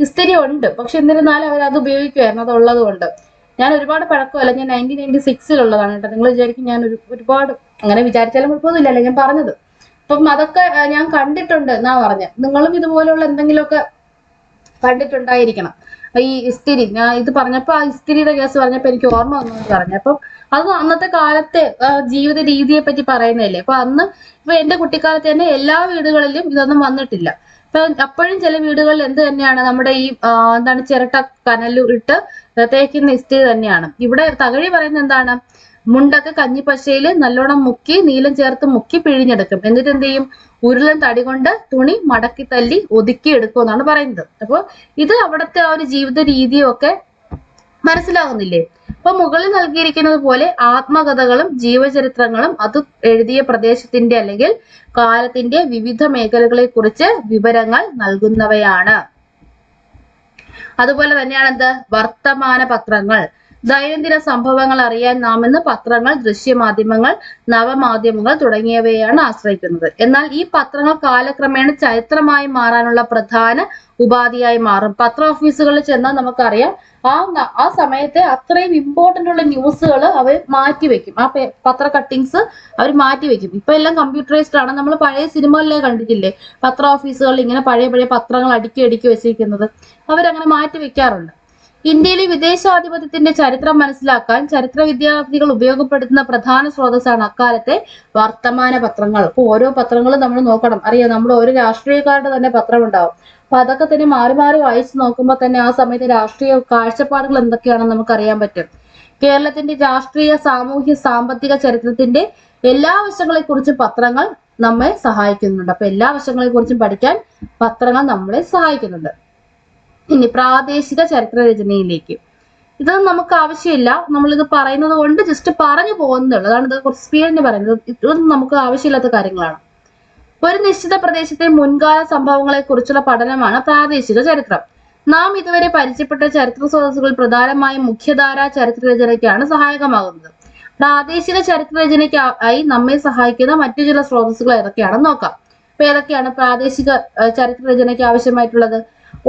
Speaker 1: ഇസ്തിരി ഉണ്ട്. പക്ഷെ എന്നിരുന്നാലും അവരത് ഉപയോഗിക്കുമായിരുന്നു, അത് ഉള്ളത് കൊണ്ട്. ഞാൻ ഒരുപാട് പഴക്കമല്ല, ഞാൻ 1996 കേട്ടോ. നിങ്ങൾ വിചാരിക്കും ഞാൻ ഒരുപാട്, അങ്ങനെ വിചാരിച്ചാലും കുഴപ്പമൊന്നുമില്ലല്ലോ ഞാൻ പറഞ്ഞത്. അപ്പം അതൊക്കെ ഞാൻ കണ്ടിട്ടുണ്ട് എന്നാ പറഞ്ഞ. നിങ്ങളും ഇതുപോലുള്ള എന്തെങ്കിലുമൊക്കെ കണ്ടിട്ടുണ്ടായിരിക്കണം. ഈ ഇസ്തിരി ഞാൻ ഇത് പറഞ്ഞപ്പോ ആ ഇസ്തിരിയുടെ കേസ് പറഞ്ഞപ്പോ എനിക്ക് ഓർമ്മ വന്നു പറഞ്ഞു. അപ്പം അത് അന്നത്തെ കാലത്തെ ജീവിത രീതിയെ പറ്റി പറയുന്നതല്ലേ. അപ്പൊ അന്ന് ഇപ്പൊ എന്റെ കുട്ടിക്കാലത്ത് തന്നെ എല്ലാ വീടുകളിലും ഇതൊന്നും വന്നിട്ടില്ല. ഇപ്പൊ അപ്പോഴും ചില വീടുകളിൽ എന്ത് തന്നെയാണ് നമ്മുടെ ഈ എന്താണ് ചിരട്ട കനലു ഇട്ട് തേക്കുന്ന ഇസ്തിരി തന്നെയാണ്. ഇവിടെ തകഴി പറയുന്നത് എന്താണ്? മുണ്ടൊക്കെ കഞ്ഞിപ്പശയിൽ നല്ലോണം മുക്കി നീലം ചേർത്ത് മുക്കി പിഴിഞ്ഞെടുക്കും. എന്നിട്ട് എന്ത് ചെയ്യും? ഉരുളൻ തടി കൊണ്ട് തുണി മടക്കി തല്ലി ഒതുക്കി എടുക്കും എന്നാണ് പറയുന്നത്. അപ്പൊ ഇത് അവിടുത്തെ ആ ഒരു ജീവിത രീതിയും ഒക്കെ മനസ്സിലാകുന്നില്ലേ? അപ്പൊ മുകളിൽ നൽകിയിരിക്കുന്നത് പോലെ ആത്മകഥകളും ജീവചരിത്രങ്ങളും അത് എഴുതിയ പ്രദേശത്തിന്റെ അല്ലെങ്കിൽ കാലത്തിന്റെ വിവിധ മേഖലകളെ കുറിച്ച് വിവരങ്ങൾ നൽകുന്നവയാണ്. അതുപോലെ തന്നെയാണ് എന്ത്? വർത്തമാന പത്രങ്ങൾ. ദൈനംദിന സംഭവങ്ങൾ അറിയാൻ നാം ഇന്ന് പത്രങ്ങൾ, ദൃശ്യമാധ്യമങ്ങൾ, നവമാധ്യമങ്ങൾ തുടങ്ങിയവയാണ് ആശ്രയിക്കുന്നത്. എന്നാൽ ഈ പത്രങ്ങൾ കാലക്രമേണ ചരിത്രമായി മാറാനുള്ള പ്രധാന ഉപാധിയായി മാറും. പത്ര ഓഫീസുകളിൽ ചെന്നാൽ നമുക്കറിയാം ആ സമയത്തെ അത്രയും ഇമ്പോർട്ടന്റ് ഉള്ള ന്യൂസുകൾ അവർ മാറ്റിവെക്കും. ആ പത്ര കട്ടിങ്സ് അവർ മാറ്റിവെക്കും. ഇപ്പൊ എല്ലാം കമ്പ്യൂട്ടറൈസ്ഡ് ആണ്. നമ്മൾ പഴയ സിനിമകളിലെ കണ്ടിട്ടില്ലേ പത്ര ഓഫീസുകളിൽ ഇങ്ങനെ പഴയ പത്രങ്ങൾ അടുക്കി വെച്ചിരിക്കുന്നത്? അവരങ്ങനെ മാറ്റി വെക്കാറുണ്ട്. ഇന്ത്യയിലെ വിദേശാധിപത്യത്തിന്റെ ചരിത്രം മനസ്സിലാക്കാൻ ചരിത്ര വിദ്യാർത്ഥികൾ ഉപയോഗപ്പെടുത്തുന്ന പ്രധാന സ്രോതസ്സാണ് അക്കാലത്തെ വർത്തമാന പത്രങ്ങൾ. അപ്പൊ ഓരോ പത്രങ്ങളും നമ്മൾ നോക്കണം. അറിയാം, നമ്മുടെ ഓരോ രാഷ്ട്രീയക്കാരുടെ തന്നെ പത്രം ഉണ്ടാവും. അപ്പൊ അതൊക്കെ തന്നെ മാറി മാറി വായിച്ചു നോക്കുമ്പോൾ തന്നെ ആ സമയത്ത് രാഷ്ട്രീയ കാഴ്ചപ്പാടുകൾ എന്തൊക്കെയാണെന്ന് നമുക്ക് അറിയാൻ പറ്റും. കേരളത്തിന്റെ രാഷ്ട്രീയ, സാമൂഹ്യ, സാമ്പത്തിക ചരിത്രത്തിന്റെ എല്ലാ വശങ്ങളെ കുറിച്ചും പത്രങ്ങൾ നമ്മെ സഹായിക്കുന്നുണ്ട്. അപ്പൊ എല്ലാ വശങ്ങളെ കുറിച്ചും പഠിക്കാൻ പത്രങ്ങൾ നമ്മളെ സഹായിക്കുന്നുണ്ട്. ഇനി പ്രാദേശിക ചരിത്ര രചനയിലേക്ക്. ഇതൊന്നും നമുക്ക് ആവശ്യമില്ല, നമ്മളിത് പറയുന്നത് കൊണ്ട് ജസ്റ്റ് പറഞ്ഞു പോകുന്നുള്ളൂ. അതാണ് ഇത് കുറച്ച് സ്പീഡിന് പറയുന്നത്. ഇതൊന്നും നമുക്ക് ആവശ്യമില്ലാത്ത കാര്യങ്ങളാണ്. ഒരു നിശ്ചിത പ്രദേശത്തെ മുൻകാല സംഭവങ്ങളെ കുറിച്ചുള്ള പഠനമാണ് പ്രാദേശിക ചരിത്രം. നാം ഇതുവരെ പരിചയപ്പെട്ട ചരിത്ര സ്രോതസ്സുകൾ പ്രധാനമായും മുഖ്യധാരാ ചരിത്ര രചനയ്ക്കാണ് സഹായകമാകുന്നത്. പ്രാദേശിക ചരിത്ര രചനയ്ക്കായി നമ്മെ സഹായിക്കുന്ന മറ്റു ചില സ്രോതസ്സുകൾ ഏതൊക്കെയാണെന്ന് നോക്കാം. അപ്പൊ ഏതൊക്കെയാണ് പ്രാദേശിക ചരിത്ര രചനയ്ക്ക് ആവശ്യമായിട്ടുള്ളത്?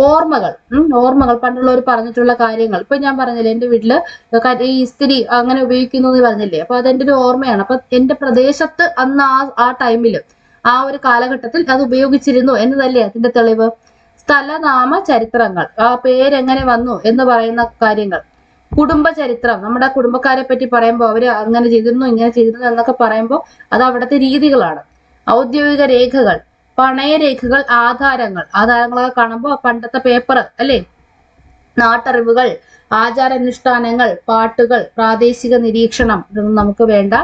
Speaker 1: ഓർമ്മകൾ. ഓർമ്മകൾ, പണ്ടുള്ളവർ പറഞ്ഞിട്ടുള്ള കാര്യങ്ങൾ. ഇപ്പൊ ഞാൻ പറഞ്ഞില്ലേ, എന്റെ വീട്ടില് ഈ ഇസ്തിരി അങ്ങനെ ഉപയോഗിക്കുന്നു എന്ന് പറഞ്ഞില്ലേ, അപ്പൊ അതെന്റെ ഒരു ഓർമ്മയാണ്. അപ്പൊ എന്റെ പ്രദേശത്ത് അന്ന് ആ ടൈമില്, ആ ഒരു കാലഘട്ടത്തിൽ അത് ഉപയോഗിച്ചിരുന്നു എന്നതല്ലേ അതിന്റെ തെളിവ്. സ്ഥലനാമ ചരിത്രങ്ങൾ, ആ പേരെങ്ങനെ വന്നു എന്ന് പറയുന്ന കാര്യങ്ങൾ. കുടുംബ ചരിത്രം, നമ്മുടെ കുടുംബക്കാരെ പറ്റി പറയുമ്പോൾ അവര് അങ്ങനെ ചെയ്തിരുന്നു, ഇങ്ങനെ ചെയ്തിരുന്നു എന്നൊക്കെ പറയുമ്പോൾ അത് അവിടുത്തെ രീതികളാണ്. ഔദ്യോഗിക രേഖകൾ, പണയരേഖകൾ, ആധാരങ്ങളൊക്കെ കാണുമ്പോൾ പണ്ടത്തെ പേപ്പർ അല്ലേ. നാട്ടറിവുകൾ, ആചാരാനുഷ്ഠാനങ്ങൾ, പാട്ടുകൾ, പ്രാദേശിക നിരീക്ഷണം, ഇതൊന്നും നമുക്ക് വേണ്ട.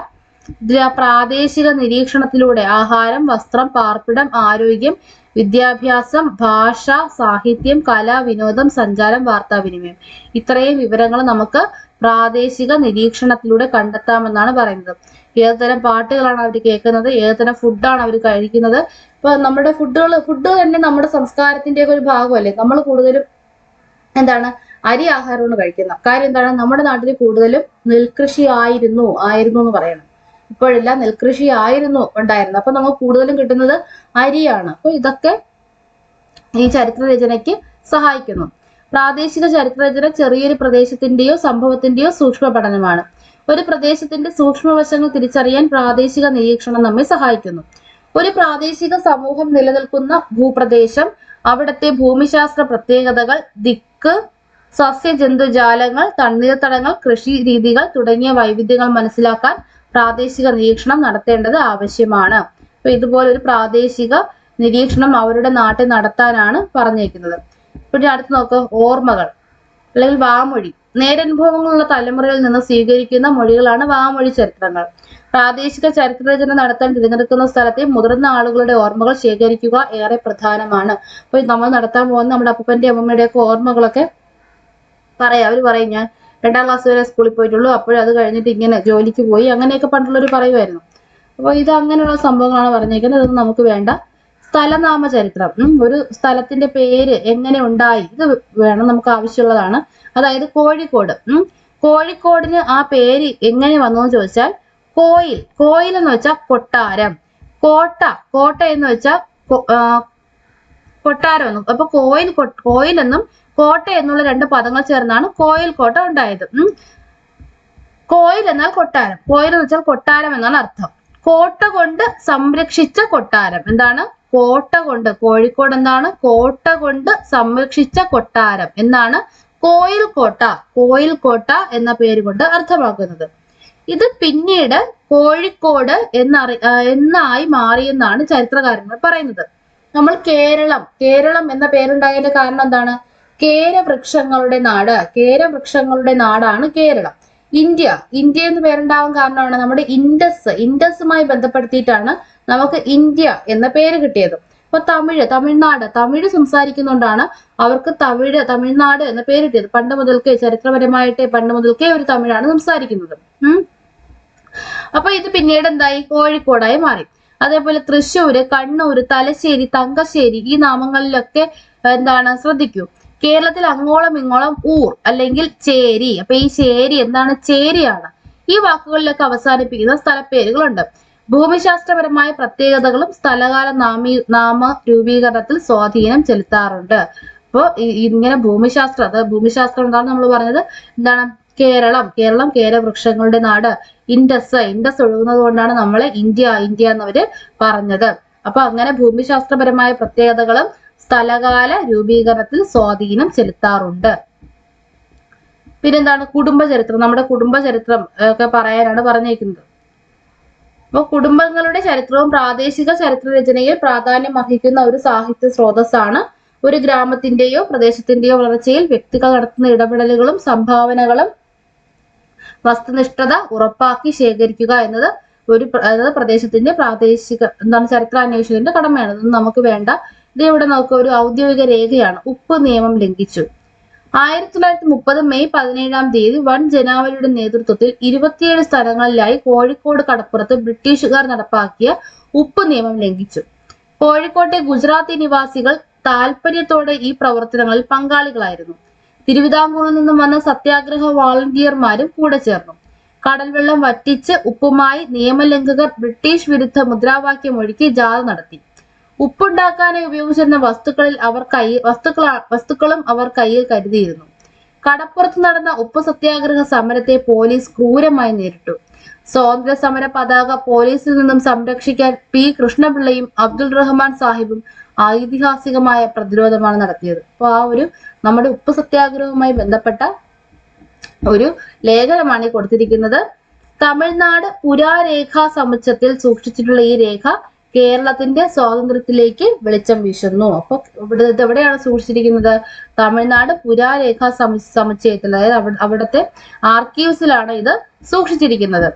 Speaker 1: പ്രാദേശിക നിരീക്ഷണത്തിലൂടെ ആഹാരം, വസ്ത്രം, പാർപ്പിടം, ആരോഗ്യം, വിദ്യാഭ്യാസം, ഭാഷ, സാഹിത്യം, കല, വിനോദം, സഞ്ചാരം, വാർത്താവിനിമയം, ഇത്രയും വിവരങ്ങൾ നമുക്ക് പ്രാദേശിക നിരീക്ഷണത്തിലൂടെ കണ്ടെത്താമെന്നാണ് പറയുന്നത്. ഏതുതരം പാട്ടുകളാണ് അവർ കേൾക്കുന്നത്, ഏതുതരം ഫുഡാണ് അവർ കഴിക്കുന്നത്. ഇപ്പൊ നമ്മുടെ ഫുഡ് തന്നെ നമ്മുടെ സംസ്കാരത്തിന്റെ ഒരു ഭാഗമല്ലേ. നമ്മൾ കൂടുതലും എന്താണ്, അരി ആഹാരമാണ് കഴിക്കുന്നത്. കാര്യം എന്താണ്, നമ്മുടെ നാട്ടിൽ കൂടുതലും നെൽകൃഷി ആയിരുന്നു എന്ന് പറയണം. ഇപ്പോഴില്ല, നെൽകൃഷി ആയിരുന്നു ഉണ്ടായിരുന്നു. അപ്പൊ നമുക്ക് കൂടുതലും കിട്ടുന്നത് അരിയാണ്. അപ്പൊ ഇതൊക്കെ ഈ ചരിത്ര രചനയ്ക്ക് സഹായിക്കുന്നു. പ്രാദേശിക ചരിത്ര രചന ചെറിയൊരു പ്രദേശത്തിന്റെയോ സംഭവത്തിന്റെയോ സൂക്ഷ്മ പഠനമാണ്. ഒരു പ്രദേശത്തിന്റെ സൂക്ഷ്മവശങ്ങൾ തിരിച്ചറിയാൻ പ്രാദേശിക നിരീക്ഷണം നമ്മെ സഹായിക്കുന്നു. ഒരു പ്രാദേശിക സമൂഹം നിലനിൽക്കുന്ന ഭൂപ്രദേശം, അവിടുത്തെ ഭൂമിശാസ്ത്ര പ്രത്യേകതകൾ, ദിക്ക്, സസ്യജന്തുജാലങ്ങൾ, തണ്ണീർത്തടങ്ങൾ, കൃഷി രീതികൾ തുടങ്ങിയ വൈവിധ്യങ്ങൾ മനസ്സിലാക്കാൻ പ്രാദേശിക നിരീക്ഷണം നടത്തേണ്ടത് ആവശ്യമാണ്. അപ്പൊ ഇതുപോലെ ഒരു പ്രാദേശിക നിരീക്ഷണം അവരുടെ നാട്ടിൽ നടത്താനാണ് പറഞ്ഞേക്കുന്നത്. പിന്നെ അടുത്ത് നോക്ക്, ഓർമ്മകൾ അല്ലെങ്കിൽ വാമൊഴി. നേരനുഭവങ്ങളുള്ള തലമുറയിൽ നിന്ന് സ്വീകരിക്കുന്ന മൊഴികളാണ് വാമൊഴി ചരിത്രങ്ങൾ. പ്രാദേശിക ചരിത്രരചന നടത്താൻ തിരഞ്ഞെടുക്കുന്ന സ്ഥലത്തെ മുതിർന്ന ആളുകളുടെ ഓർമ്മകൾ ശേഖരിക്കുക ഏറെ പ്രധാനമാണ്. അപ്പൊ നമ്മൾ നടത്താൻ പോകുന്ന നമ്മുടെ അപ്പൂപ്പന്റെ അമ്മമ്മയുടെ ഒക്കെ ഓർമ്മകളൊക്കെ അവര് പറയും, ഞാൻ 2ാം ക്ലാസ് വരെ സ്കൂളിൽ പോയിട്ടുള്ളൂ, അപ്പോഴും അത് കഴിഞ്ഞിട്ട് ഇങ്ങനെ ജോലിക്ക് പോയി, അങ്ങനെയൊക്കെ പണ്ടുള്ളവർ പറയുമായിരുന്നു. അപ്പൊ ഇത് അങ്ങനെയുള്ള സംഭവങ്ങളാണ് പറഞ്ഞേക്കുന്നത്. ഇതൊന്നും നമുക്ക് വേണ്ട. സ്ഥലനാമ ചരിത്രം, ഒരു സ്ഥലത്തിന്റെ പേര് എങ്ങനെ ഉണ്ടായി, ഇത് വേണം, നമുക്ക് ആവശ്യമുള്ളതാണ്. അതായത് കോഴിക്കോട്, കോഴിക്കോടിന് ആ പേര് എങ്ങനെ വന്നു എന്ന് ചോദിച്ചാൽ, കോയിൽ എന്ന് വെച്ചാൽ കൊട്ടാരം, കോട്ട എന്ന് വെച്ചാൽ കൊട്ടാരം എന്നും. അപ്പൊ കോയിൽ എന്നും കോട്ട എന്നുള്ള 2 പദങ്ങൾ ചേർന്നാണ് കോയിൽ കോട്ട ഉണ്ടായത്. കോയിൽ എന്നാൽ കൊട്ടാരം, കോയിൽ എന്ന് വെച്ചാൽ കൊട്ടാരം എന്നാണ് അർത്ഥം. കോട്ട കൊണ്ട് സംരക്ഷിച്ച കൊട്ടാരം. എന്താണ്? കോട്ട കൊണ്ട്, കോഴിക്കോട് എന്താണ്? കോട്ട കൊണ്ട് സംരക്ഷിച്ച കൊട്ടാരം എന്നാണ് കോയിൽ കോട്ട എന്ന പേര് കൊണ്ട് അർത്ഥമാക്കുന്നത്. ഇത് പിന്നീട് കോഴിക്കോട് എന്നായി മാറിയെന്നാണ് ചരിത്രകാരന്മാർ പറയുന്നത്. നമ്മൾ കേരളം എന്ന പേരുണ്ടായതിന്റെ കാരണം എന്താണ്? കേരവൃക്ഷങ്ങളുടെ നാടാണ് കേരളം. ഇന്ത്യ എന്ന് പേരുണ്ടാവാൻ കാരണമാണ് നമ്മുടെ ഇൻഡസുമായി ബന്ധപ്പെടുത്തിയിട്ടാണ് നമുക്ക് ഇന്ത്യ എന്ന പേര് കിട്ടിയത്. അപ്പൊ തമിഴ് സംസാരിക്കുന്നോണ്ടാണ് അവർക്ക് തമിഴ്നാട് എന്ന പേര് കിട്ടിയത്. ചരിത്രപരമായിട്ട് പണ്ട് മുതൽക്കേ ഒരു തമിഴാണ് സംസാരിക്കുന്നത്. അപ്പൊ ഇത് പിന്നീട് എന്തായി? കോഴിക്കോടായി മാറി. അതേപോലെ തൃശ്ശൂര്, കണ്ണൂര്, തലശ്ശേരി, തങ്കശ്ശേരി, ഈ നാമങ്ങളിലൊക്കെ എന്താണ്? ശ്രദ്ധിക്കൂ, കേരളത്തിൽ അങ്ങോളം ഇങ്ങോളം ഊർ അല്ലെങ്കിൽ ചേരി. അപ്പൊ ഈ ചേരി എന്താണ്? ചേരിയാണ്. ഈ വാക്കുകളിലൊക്കെ അവസാനിപ്പിക്കുന്ന സ്ഥലപ്പേരുകളുണ്ട്. ഭൂമിശാസ്ത്രപരമായ പ്രത്യേകതകളും സ്ഥലകാല നാമ രൂപീകരണത്തിൽ സ്വാധീനം ചെലുത്താറുണ്ട്. അപ്പോൾ ഇങ്ങനെ ഭൂമിശാസ്ത്രം എന്താണ് നമ്മൾ പറഞ്ഞത്? എന്താണ്? കേരളം കേരവൃക്ഷങ്ങളുടെ നാട്. ഇൻഡസ് ഒഴുകുന്നത് കൊണ്ടാണ് നമ്മളെ ഇന്ത്യ എന്നവര് പറഞ്ഞത്. അപ്പൊ അങ്ങനെ ഭൂമിശാസ്ത്രപരമായ പ്രത്യേകതകളും സ്ഥലകാല രൂപീകരണത്തിൽ സ്വാധീനം ചെലുത്താറുണ്ട്. പിന്നെന്താണ് കുടുംബചരിത്രം, നമ്മുടെ കുടുംബചരിത്രം ഒക്കെ പറയാനാണ് പറഞ്ഞേക്കുന്നത്. അപ്പോൾ കുടുംബങ്ങളുടെ ചരിത്രവും പ്രാദേശിക ചരിത്ര രചനയിൽ പ്രാധാന്യം അർഹിക്കുന്ന ഒരു സാഹിത്യ സ്രോതസ്സാണ്. ഒരു ഗ്രാമത്തിന്റെയോ പ്രദേശത്തിന്റെയോ വളർച്ചയിൽ വ്യക്തികൾ നടത്തുന്ന ഇടപെടലുകളും സംഭാവനകളും വസ്തുനിഷ്ഠത ഉറപ്പാക്കി ശേഖരിക്കുക എന്നത് അതായത് പ്രദേശത്തിന്റെ പ്രാദേശിക ചരിത്രാന്വേഷകന്റെ കടമയാണ്. ഇതൊന്നും നമുക്ക് വേണ്ട. ഇത് ഇവിടെ നമുക്ക് ഒരു ഔദ്യോഗിക രേഖയാണ്. ഉപ്പ് നിയമം ലംഘിച്ചു. 1930 മെയ് 17 വൻ ജനാവലിയുടെ നേതൃത്വത്തിൽ 27 സ്ഥലങ്ങളിലായി കോഴിക്കോട് കടപ്പുറത്ത് ബ്രിട്ടീഷുകാർ നടപ്പാക്കിയ ഉപ്പ് നിയമം ലംഘിച്ചു. കോഴിക്കോട്ടെ ഗുജറാത്തി നിവാസികൾ താൽപര്യത്തോടെ ഈ പ്രവർത്തനങ്ങളിൽ പങ്കാളികളായിരുന്നു. തിരുവിതാംകൂറിൽ നിന്നും വന്ന സത്യാഗ്രഹ വാളണ്ടിയർമാരും കൂടെ ചേർന്നു. കടൽവെള്ളം വറ്റിച്ച് ഉപ്പുമായി നിയമലംഘകർ ബ്രിട്ടീഷ് വിരുദ്ധ മുദ്രാവാക്യം ഒഴുക്കി ജാഥ നടത്തി. ഉപ്പുണ്ടാക്കാനായി ഉപയോഗിച്ചിരുന്ന വസ്തുക്കളും അവർ കയ്യിൽ കരുതിയിരുന്നു. കടപ്പുറത്ത് നടന്ന ഉപ്പ് സത്യാഗ്രഹ സമരത്തെ പോലീസ് ക്രൂരമായി നേരിട്ടു. സ്വാതന്ത്ര്യ സമര പതാക പോലീസിൽ നിന്നും സംരക്ഷിക്കാൻ പി കൃഷ്ണപിള്ളയും അബ്ദുൾ റഹ്മാൻ സാഹിബും ഐതിഹാസികമായ പ്രതിരോധമാണ് നടത്തിയത്. അപ്പൊ ആ ഒരു നമ്മുടെ ഉപ്പ് സത്യാഗ്രഹവുമായി ബന്ധപ്പെട്ട ഒരു ലേഖനമാണ് ഈ കൊടുത്തിരിക്കുന്നത്. തമിഴ്നാട് പുരാരേഖാ സമുച്ചയത്തിൽ സൂക്ഷിച്ചിട്ടുള്ള ഈ രേഖ കേരളത്തിന്റെ സ്വാതന്ത്ര്യത്തിലേക്ക് വെളിച്ചം വീശുന്നു. അപ്പൊ എവിടെയാണ് സൂക്ഷിച്ചിരിക്കുന്നത്? തമിഴ്നാട് പുരാരേഖാ സമുച്ചയത്തിൽ, അതായത് അവിടുത്തെ ആർക്കീവ്സിലാണ് ഇത് സൂക്ഷിച്ചിരിക്കുന്നത്.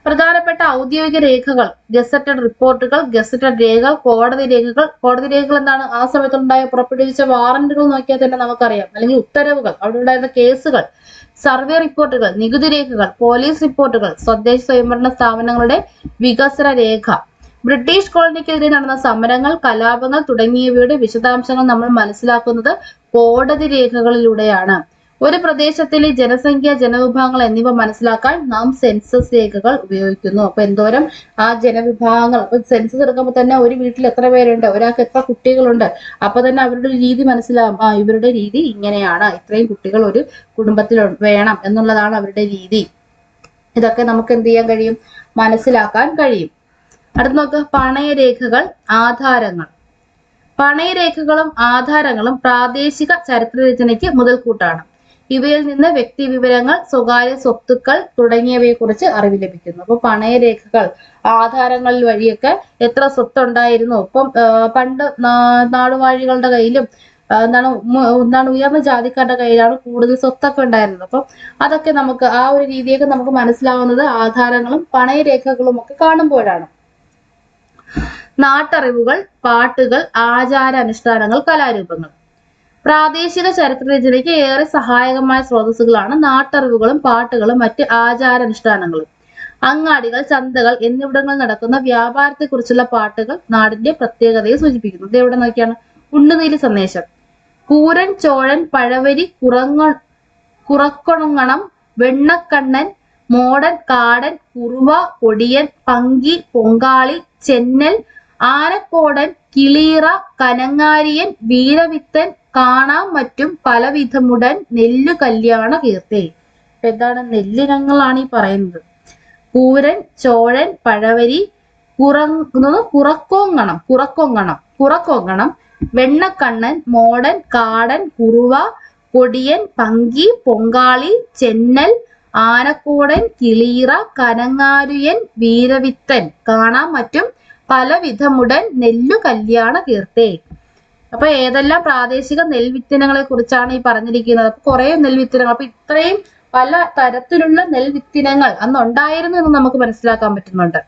Speaker 1: പ്രധാനപ്പെട്ട ഔദ്യോഗിക രേഖകൾ, ഗസറ്റഡ് റിപ്പോർട്ടുകൾ, ഗസറ്റഡ് രേഖകൾ, കോടതി രേഖകൾ. കോടതി രേഖകൾ എന്താണ്? ആ സമയത്തുണ്ടായ പുറപ്പെടുവിച്ച വാറന്റുകൾ നോക്കിയാൽ തന്നെ നമുക്കറിയാം, അല്ലെങ്കിൽ ഉത്തരവുകൾ, അവിടെ ഉണ്ടായിരുന്ന കേസുകൾ, സർവേ റിപ്പോർട്ടുകൾ, നികുതി രേഖകൾ, പോലീസ് റിപ്പോർട്ടുകൾ, തദ്ദേശ സ്വയംഭരണ സ്ഥാപനങ്ങളുടെ വികസന രേഖ, ബ്രിട്ടീഷ് കോളനിക്കെതിരെ നടന്ന സമരങ്ങൾ, കലാപങ്ങൾ തുടങ്ങിയവയുടെ വിശദാംശങ്ങൾ നമ്മൾ മനസ്സിലാക്കുന്നത് കോടതി രേഖകളിലൂടെയാണ്. ഒരു പ്രദേശത്തിലെ ജനസംഖ്യ, ജനവിഭാഗങ്ങൾ എന്നിവ മനസ്സിലാക്കാൻ നാം സെൻസസ് രേഖകൾ ഉപയോഗിക്കുന്നു. അപ്പൊ എന്തോരം ആ ജനവിഭാഗങ്ങൾ, അപ്പൊ സെൻസസ് എടുക്കുമ്പോൾ തന്നെ ഒരു വീട്ടിൽ എത്ര പേരുണ്ട്, ഒരാൾക്ക് എത്ര കുട്ടികളുണ്ട്, അപ്പൊ തന്നെ അവരുടെ ഒരു രീതി മനസ്സിലാവും. ഇവരുടെ രീതി ഇങ്ങനെയാണ്, ഇത്രയും കുട്ടികൾ ഒരു കുടുംബത്തിൽ വേണം എന്നുള്ളതാണ് അവരുടെ രീതി. ഇതൊക്കെ നമുക്ക് എന്ത് ചെയ്യാൻ കഴിയും? മനസ്സിലാക്കാൻ കഴിയും. അടുത്ത നോക്ക്, പണയരേഖകൾ, ആധാരങ്ങൾ. പണയരേഖകളും ആധാരങ്ങളും പ്രാദേശിക ചരിത്രരചനയ്ക്ക് മുതൽക്കൂട്ടാണ്. ഇവയിൽ നിന്ന് വ്യക്തി വിവരങ്ങൾ, സ്വകാര്യ സ്വത്തുക്കൾ തുടങ്ങിയവയെ കുറിച്ച് അറിവ് ലഭിക്കുന്നു. അപ്പൊ പണയരേഖകൾ, ആധാരങ്ങൾ വഴിയൊക്കെ എത്ര സ്വത്തുണ്ടായിരുന്നു, ഇപ്പം പണ്ട് നാടുവാഴികളുടെ കയ്യിലും എന്താണ് ഉയർന്ന ജാതിക്കാരുടെ കയ്യിലാണ് കൂടുതൽ സ്വത്തൊക്കെ ഉണ്ടായിരുന്നത്. അപ്പം അതൊക്കെ നമുക്ക് ആ ഒരു രീതിയൊക്കെ നമുക്ക് മനസ്സിലാവുന്നത് ആധാരങ്ങളും പണയരേഖകളും ഒക്കെ കാണുമ്പോഴാണ്. നാട്ടറിവുകൾ, പാട്ടുകൾ, ആചാരാനുഷ്ഠാനങ്ങൾ, കലാരൂപങ്ങൾ. പ്രാദേശിക ചരിത്രരചനയ്ക്ക് ഏറെ സഹായകമായ സ്രോതസ്സുകളാണ് നാട്ടറിവുകളും പാട്ടുകളും മറ്റ് ആചാരാനുഷ്ഠാനങ്ങളും. അങ്ങാടികൾ, ചന്തകൾ എന്നിവിടങ്ങളിൽ നടക്കുന്ന വ്യാപാരത്തെക്കുറിച്ചുള്ള പാട്ടുകൾ നാടിന്റെ പ്രത്യേകതയെ സൂചിപ്പിക്കുന്നു. ഇത് എവിടെ നോക്കിയാണ്? ഉണ്ണുനീലി സന്ദേശം. കൂരൻ, ചോഴൻ, പഴവരി, കുറക്കൊണങ്ങണം, വെണ്ണക്കണ്ണൻ, മോടൻ, കാടൻ, കുറുവ, കൊടിയൻ, പങ്കി, പൊങ്കാളി, ചെന്നൽ, ആനക്കോടൻ, കിളീറ, കനങ്ങാരിയൻ, വീരവിത്തൻ, കാണാം മറ്റും പലവിധമുടൻ നെല്ലു കല്യാണ കീർത്തി. എന്താണ്? നെല്ലിനങ്ങളാണ് ഈ പറയുന്നത്. കൂരൻ, ചോഴൻ, പഴവരി, കുറക്കൊങ്ങണം, വെണ്ണക്കണ്ണൻ, മോടൻ, കാടൻ, കുറുവ, കൊടിയൻ, പങ്കി, പൊങ്കാളി, ചെന്നൽ, ആനക്കോടൻ, കിളീറ, കനങ്ങാരുയൻ, വീരവിത്തൻ, കാണാം മറ്റും പലവിധമുടൻ നെല്ലു കല്യാണ കീർത്തി. അപ്പൊ ഏതെല്ലാം പ്രാദേശിക നെൽവിത്തിനങ്ങളെ കുറിച്ചാണ് ഈ പറഞ്ഞിരിക്കുന്നത്? അപ്പൊ കുറെ നെൽവിത്തിനങ്ങൾ, അപ്പൊ ഇത്രയും പല തരത്തിലുള്ള നെൽവിത്തിനങ്ങൾ അന്ന് ഉണ്ടായിരുന്നു എന്ന് നമുക്ക് മനസ്സിലാക്കാൻ പറ്റുന്നുണ്ട്.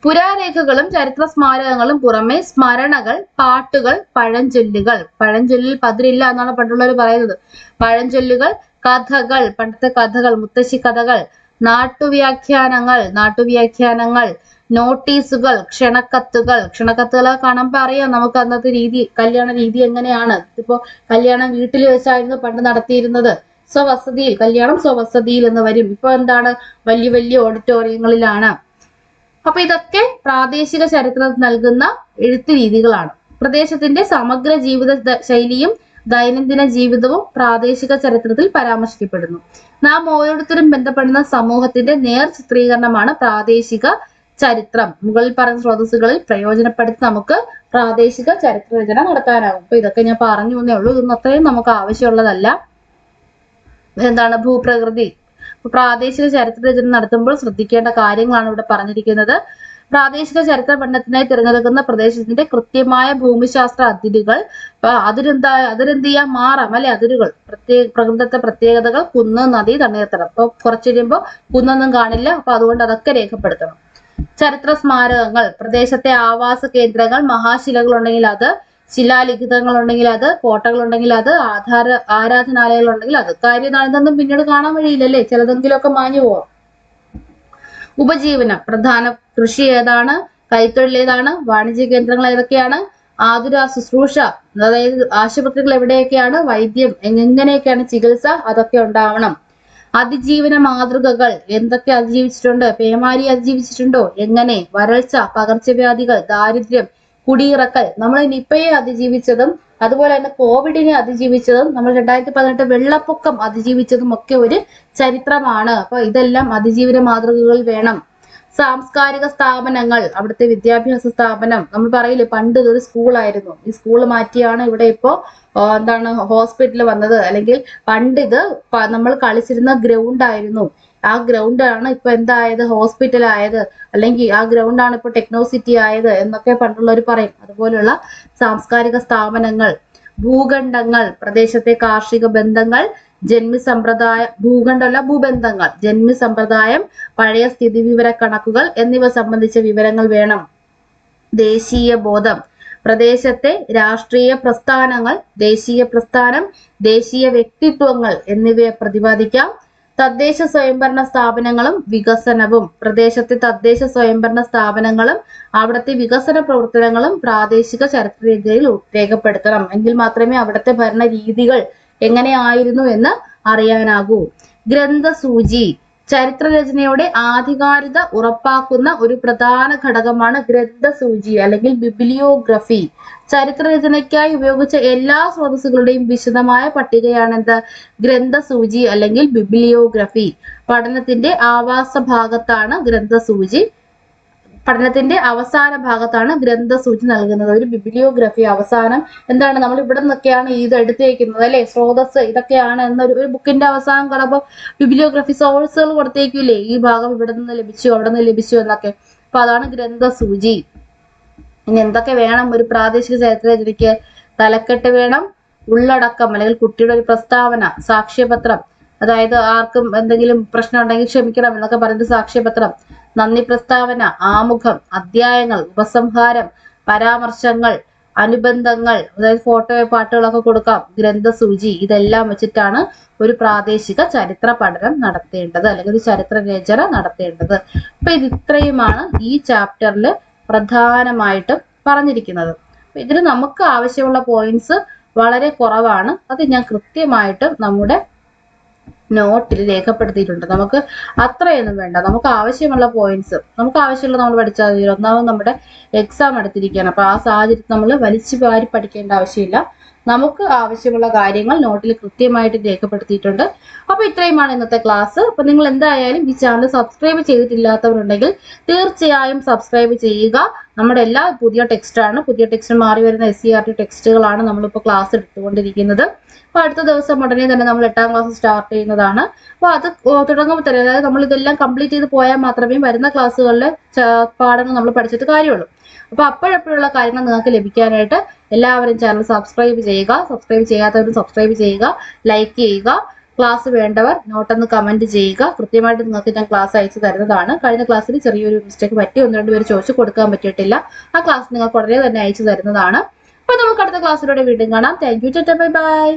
Speaker 1: പുരാരേഖകളും ചരിത്ര സ്മാരകങ്ങളും പുറമെ സ്മരണകൾ, പാട്ടുകൾ, പഴഞ്ചൊല്ലിൽ പതിരില്ല എന്നാണ് പണ്ടുള്ളവർ പറയുന്നത്. പഴഞ്ചൊല്ലുകൾ, കഥകൾ, പണ്ടത്തെ കഥകൾ, മുത്തശ്ശി കഥകൾ, നാട്ടുവ്യാഖ്യാനങ്ങൾ, നോട്ടീസുകൾ, ക്ഷണക്കത്തുകൾ കാണുമ്പോൾ അറിയാം നമുക്ക് അന്നത്തെ രീതി, കല്യാണ രീതി എങ്ങനെയാണ്. ഇപ്പോ കല്യാണം വീട്ടിൽ വെച്ചായിരുന്നു പണ്ട് നടത്തിയിരുന്നത്. കല്യാണം സ്വവസതിയിൽ എന്ന് വരും. ഇപ്പൊ എന്താണ്? വലിയ വലിയ ഓഡിറ്റോറിയങ്ങളിലാണ്. അപ്പൊ ഇതൊക്കെ പ്രാദേശിക ചരിത്രം നൽകുന്ന എഴുത്ത് രീതികളാണ്. പ്രദേശത്തിന്റെ സമഗ്ര ജീവിത ശൈലിയും ദൈനംദിന ജീവിതവും പ്രാദേശിക ചരിത്രത്തിൽ പരാമർശിക്കപ്പെടുന്നു. നാം ഓരോരുത്തരും ബന്ധപ്പെടുന്ന സമൂഹത്തിന്റെ നേർ ചിത്രീകരണമാണ് പ്രാദേശിക ചരിത്രം. മുകളിൽ പറഞ്ഞ സ്രോതസ്സുകളിൽ പ്രയോജനപ്പെടുത്തി നമുക്ക് പ്രാദേശിക ചരിത്ര രചന നടത്താനാകും. അപ്പൊ ഇതൊക്കെ ഞാൻ പറഞ്ഞു എന്നേ ഉള്ളൂ. ഇതൊന്നും അത്രയും നമുക്ക് ആവശ്യമുള്ളതല്ല. എന്താണ് ഭൂപ്രകൃതി. പ്രാദേശിക ചരിത്ര രചന നടത്തുമ്പോൾ ശ്രദ്ധിക്കേണ്ട കാര്യങ്ങളാണ് ഇവിടെ പറഞ്ഞിരിക്കുന്നത്. പ്രാദേശിക ചരിത്ര പഠനത്തിനായി തിരഞ്ഞെടുക്കുന്ന പ്രദേശത്തിന്റെ കൃത്യമായ ഭൂമിശാസ്ത്ര അതിരുകൾ, അതിരെന്ത് ചെയ്യാൻ മാറാം അല്ലെ, അതിരുകൾ, പ്രകൃതത്തെ പ്രത്യേകതകൾ, കുന്ന്, നദി, തണ്ണീർത്തടം. അപ്പൊ കുറച്ച് കഴിയുമ്പോൾ കുന്നൊന്നും കാണില്ല, അപ്പൊ അതുകൊണ്ട് അതൊക്കെ രേഖപ്പെടുത്തണം. ചരിത്ര സ്മാരകങ്ങൾ, പ്രദേശത്തെ ആവാസ കേന്ദ്രങ്ങൾ, മഹാശിലകൾ ഉണ്ടെങ്കിൽ അത്, ശിലാലിഖിതങ്ങൾ ഉണ്ടെങ്കിൽ അത്, കോട്ടകൾ ഉണ്ടെങ്കിൽ അത്, ആരാധനാലയങ്ങൾ ഉണ്ടെങ്കിൽ അത്. കാര്യം ഇതൊന്നും പിന്നീട് കാണാൻ വഴിയില്ലല്ലേ, ചിലതെങ്കിലുമൊക്കെ മാഞ്ഞു പോവാം. ഉപജീവനം, പ്രധാന കൃഷി ഏതാണ്, കൈത്തൊഴിൽ ഏതാണ്, വാണിജ്യ കേന്ദ്രങ്ങൾ ഏതൊക്കെയാണ്, ആതുര ശുശ്രൂഷ, അതായത് ആശുപത്രികൾ എവിടെയൊക്കെയാണ്, വൈദ്യം എങ്ങനെയൊക്കെയാണ് ചികിത്സ, അതൊക്കെ ഉണ്ടാവണം. അതിജീവന മാതൃകകൾ, എന്തൊക്കെ അതിജീവിച്ചിട്ടുണ്ട്, പേമാരി അതിജീവിച്ചിട്ടുണ്ടോ, എങ്ങനെ, വരൾച്ച, പകർച്ചവ്യാധികൾ, ദാരിദ്ര്യം, കുടിയിറക്കൽ, നമ്മൾ നിപ്പയെ അതിജീവിച്ചതും അതുപോലെ തന്നെ കോവിഡിനെ അതിജീവിച്ചതും നമ്മൾ 2018 വെള്ളപ്പൊക്കം അതിജീവിച്ചതും ഒക്കെ ഒരു ചരിത്രമാണ്. അപ്പൊ ഇതെല്ലാം അതിജീവന മാതൃകകൾ വേണം. സാംസ്കാരിക സ്ഥാപനങ്ങൾ, അവിടുത്തെ വിദ്യാഭ്യാസ സ്ഥാപനം, നമ്മൾ പറയില്ലേ പണ്ട് ഇതൊരു സ്കൂളായിരുന്നു, ഈ സ്കൂൾ മാറ്റിയാണ് ഇവിടെ ഇപ്പോ എന്താണ് ഹോസ്പിറ്റൽ വന്നത്, അല്ലെങ്കിൽ പണ്ട് ഇത് നമ്മൾ കളിച്ചിരുന്ന ഗ്രൗണ്ട് ആയിരുന്നു, ആ ഗ്രൗണ്ട് ആണ് ഇപ്പൊ എന്തായത്, ഹോസ്പിറ്റൽ ആയത്, അല്ലെങ്കിൽ ആ ഗ്രൗണ്ട് ആണ് ഇപ്പൊ ടെക്നോസിറ്റി ആയത് എന്നൊക്കെ പണ്ടുള്ളവർ പറയും. അതുപോലുള്ള സാംസ്കാരിക സ്ഥാപനങ്ങൾ. ഭൂഖണ്ഡങ്ങൾ, പ്രദേശത്തെ കാർഷിക ബന്ധങ്ങൾ, ജന്മി സമ്പ്രദായം, ഭൂഖണ്ഡമല്ല ഭൂബന്ധങ്ങൾ, ജന്മി സമ്പ്രദായം, പഴയ സ്ഥിതിവിവര കണക്കുകൾ എന്നിവ സംബന്ധിച്ച വിവരങ്ങൾ വേണം. ദേശീയ ബോധം, പ്രദേശത്തെ രാഷ്ട്രീയ പ്രസ്ഥാനങ്ങൾ, ദേശീയ പ്രസ്ഥാനം, ദേശീയ വ്യക്തിത്വങ്ങൾ എന്നിവയെ പ്രതിപാദിക്കാം. തദ്ദേശ സ്വയംഭരണ സ്ഥാപനങ്ങളും വികസനവും, പ്രദേശത്തെ തദ്ദേശ സ്വയംഭരണ സ്ഥാപനങ്ങളും അവിടുത്തെ വികസന പ്രവർത്തനങ്ങളും പ്രാദേശിക ചരിത്രരേഖയിൽ രേഖപ്പെടുത്തണം. എങ്കിൽ മാത്രമേ അവിടുത്തെ ഭരണ രീതികൾ എങ്ങനെയായിരുന്നു എന്ന് അറിയാനാകൂ. ഗ്രന്ഥസൂചി, ചരിത്രരചനയുടെ ആധികാരികത ഉറപ്പാക്കുന്ന ഒരു പ്രധാന ഘടകമാണ് ഗ്രന്ഥസൂചി അല്ലെങ്കിൽ ബിബ്ലിയോഗ്രഫി. ചരിത്രരചനയ്ക്കായി ഉപയോഗിച്ച എല്ലാ സ്രോതസ്സുകളുടെയും വിശദമായ പട്ടികയാണെന്ത്, ഗ്രന്ഥസൂചി അല്ലെങ്കിൽ ബിബ്ലിയോഗ്രഫി. പഠനത്തിന്റെ ആവാസ ഭാഗത്താണ് ഗ്രന്ഥസൂചി, പഠനത്തിന്റെ അവസാന ഭാഗത്താണ് ഗ്രന്ഥസൂചി നൽകുന്നത്. ഒരു ബിബ്ലിയോഗ്രഫി അവസാനം എന്താണ്, നമ്മൾ ഇവിടെ നിന്നൊക്കെയാണ് ഇത് എടുത്തേക്കുന്നത് അല്ലെ, സ്രോതസ് ഇതൊക്കെയാണ് എന്നൊരു ബുക്കിന്റെ അവസാനം കാണുമ്പോൾ ബിബ്ലിയോഗ്രഫി സോഴ്സുകൾ കൊടുത്തേക്കില്ലേ, ഈ ഭാഗം ഇവിടെ നിന്ന് ലഭിച്ചു അവിടെ നിന്ന് ലഭിച്ചു എന്നൊക്കെ. അപ്പൊ അതാണ് ഗ്രന്ഥസൂചി. ഇനി എന്തൊക്കെ വേണം ഒരു പ്രാദേശിക ചരിത്രരചനയ്ക്ക്? തലക്കെട്ട് വേണം, ഉള്ളടക്കം അല്ലെങ്കിൽ കുട്ടിയുടെ ഒരു പ്രസ്താവന, സാക്ഷ്യപത്രം, അതായത് ആർക്കും എന്തെങ്കിലും പ്രശ്നം ഉണ്ടെങ്കിൽ ക്ഷമിക്കണം എന്നൊക്കെ പറയുന്നത് സാക്ഷ്യപത്രം, നന്ദി പ്രസ്താവന, ആമുഖം, അധ്യായങ്ങൾ, ഉപസംഹാരം, പരാമർശങ്ങൾ, അനുബന്ധങ്ങൾ, അതായത് ഫോട്ടോയോ പാട്ടുകളൊക്കെ കൊടുക്കാം, ഗ്രന്ഥസൂചി. ഇതെല്ലാം വെച്ചിട്ടാണ് ഒരു പ്രാദേശിക ചരിത്ര പഠനം നടത്തേണ്ടത് അല്ലെങ്കിൽ ഒരു ചരിത്ര രചന നടത്തേണ്ടത്. അപ്പൊ ഇത് ഇത്രയുമാണ് ഈ ചാപ്റ്ററിൽ പ്രധാനമായിട്ടും പറഞ്ഞിരിക്കുന്നത്. ഇതിൽ നമുക്ക് ആവശ്യമുള്ള പോയിന്റ്സ് വളരെ കുറവാണ്, അത് ഞാൻ കൃത്യമായിട്ടും നമ്മുടെ നോട്ടിൽ രേഖപ്പെടുത്തിയിട്ടുണ്ട്. നമുക്ക് അത്രയൊന്നും വേണ്ട, നമുക്ക് ആവശ്യമുള്ള പോയിന്റ്സ് നമുക്ക് ആവശ്യമുള്ള നമ്മൾ പഠിച്ചാൽ മതി. ഒന്നാമത് നമ്മുടെ എക്സാം എടുത്തിരിക്കുകയാണ്, അപ്പൊ ആ സാഹചര്യത്തിൽ നമ്മൾ വലിച്ചു വാരി പഠിക്കേണ്ട ആവശ്യമില്ല. നമുക്ക് ആവശ്യമുള്ള കാര്യങ്ങൾ നോട്ടിൽ കൃത്യമായിട്ട് രേഖപ്പെടുത്തിയിട്ടുണ്ട്. അപ്പൊ ഇത്രയുമാണ് ഇന്നത്തെ ക്ലാസ്. അപ്പൊ നിങ്ങൾ എന്തായാലും ഈ ചാനൽ സബ്സ്ക്രൈബ് ചെയ്തിട്ടില്ലാത്തവരുണ്ടെങ്കിൽ തീർച്ചയായും സബ്സ്ക്രൈബ് ചെയ്യുക. നമ്മുടെ എല്ലാ പുതിയ ടെക്സ്റ്റ് മാറി വരുന്ന SCERT ടെക്സ്റ്റുകളാണ് നമ്മളിപ്പോൾ ക്ലാസ് എടുത്തുകൊണ്ടിരിക്കുന്നത്. അപ്പൊ അടുത്ത ദിവസം ഉടനെ തന്നെ നമ്മൾ 8ാം ക്ലാസ് സ്റ്റാർട്ട് ചെയ്യുന്നതാണ്. അപ്പൊ അത് തുടങ്ങുമ്പോൾ തന്നെ, അതായത് നമ്മൾ ഇതെല്ലാം കംപ്ലീറ്റ് ചെയ്ത് പോയാൽ മാത്രമേ വരുന്ന ക്ലാസ്സുകളിലെ പാഠങ്ങൾ നമ്മൾ പഠിച്ചിട്ട് കാര്യമുള്ളൂ. അപ്പൊ അപ്പോഴപ്പോഴുള്ള കാര്യങ്ങൾ നിങ്ങൾക്ക് ലഭിക്കാനായിട്ട് എല്ലാവരും ചാനൽ സബ്സ്ക്രൈബ് ചെയ്യുക. സബ്സ്ക്രൈബ് ചെയ്യാത്തവരും സബ്സ്ക്രൈബ് ചെയ്യുക, ലൈക്ക് ചെയ്യുക. ക്ലാസ് വേണ്ടവർ നോട്ടൊന്ന് കമന്റ് ചെയ്യുക. കൃത്യമായിട്ട് നിങ്ങൾക്ക് ഞാൻ ക്ലാസ് അയച്ചു തരുന്നതാണ്. കഴിഞ്ഞ ക്ലാസ്സിൽ ചെറിയൊരു മിസ്റ്റേക്ക് പറ്റി, 1-2 പേര് ചോദിച്ചു കൊടുക്കാൻ പറ്റിയിട്ടില്ല. ആ ക്ലാസ് നിങ്ങൾക്ക് ഉടനെ തന്നെ അയച്ചു തരുന്നതാണ്. അപ്പൊ നമുക്ക് അടുത്ത ക്ലാസ്സിലൂടെ വീണ്ടും കാണാം. Thank you, bye bye.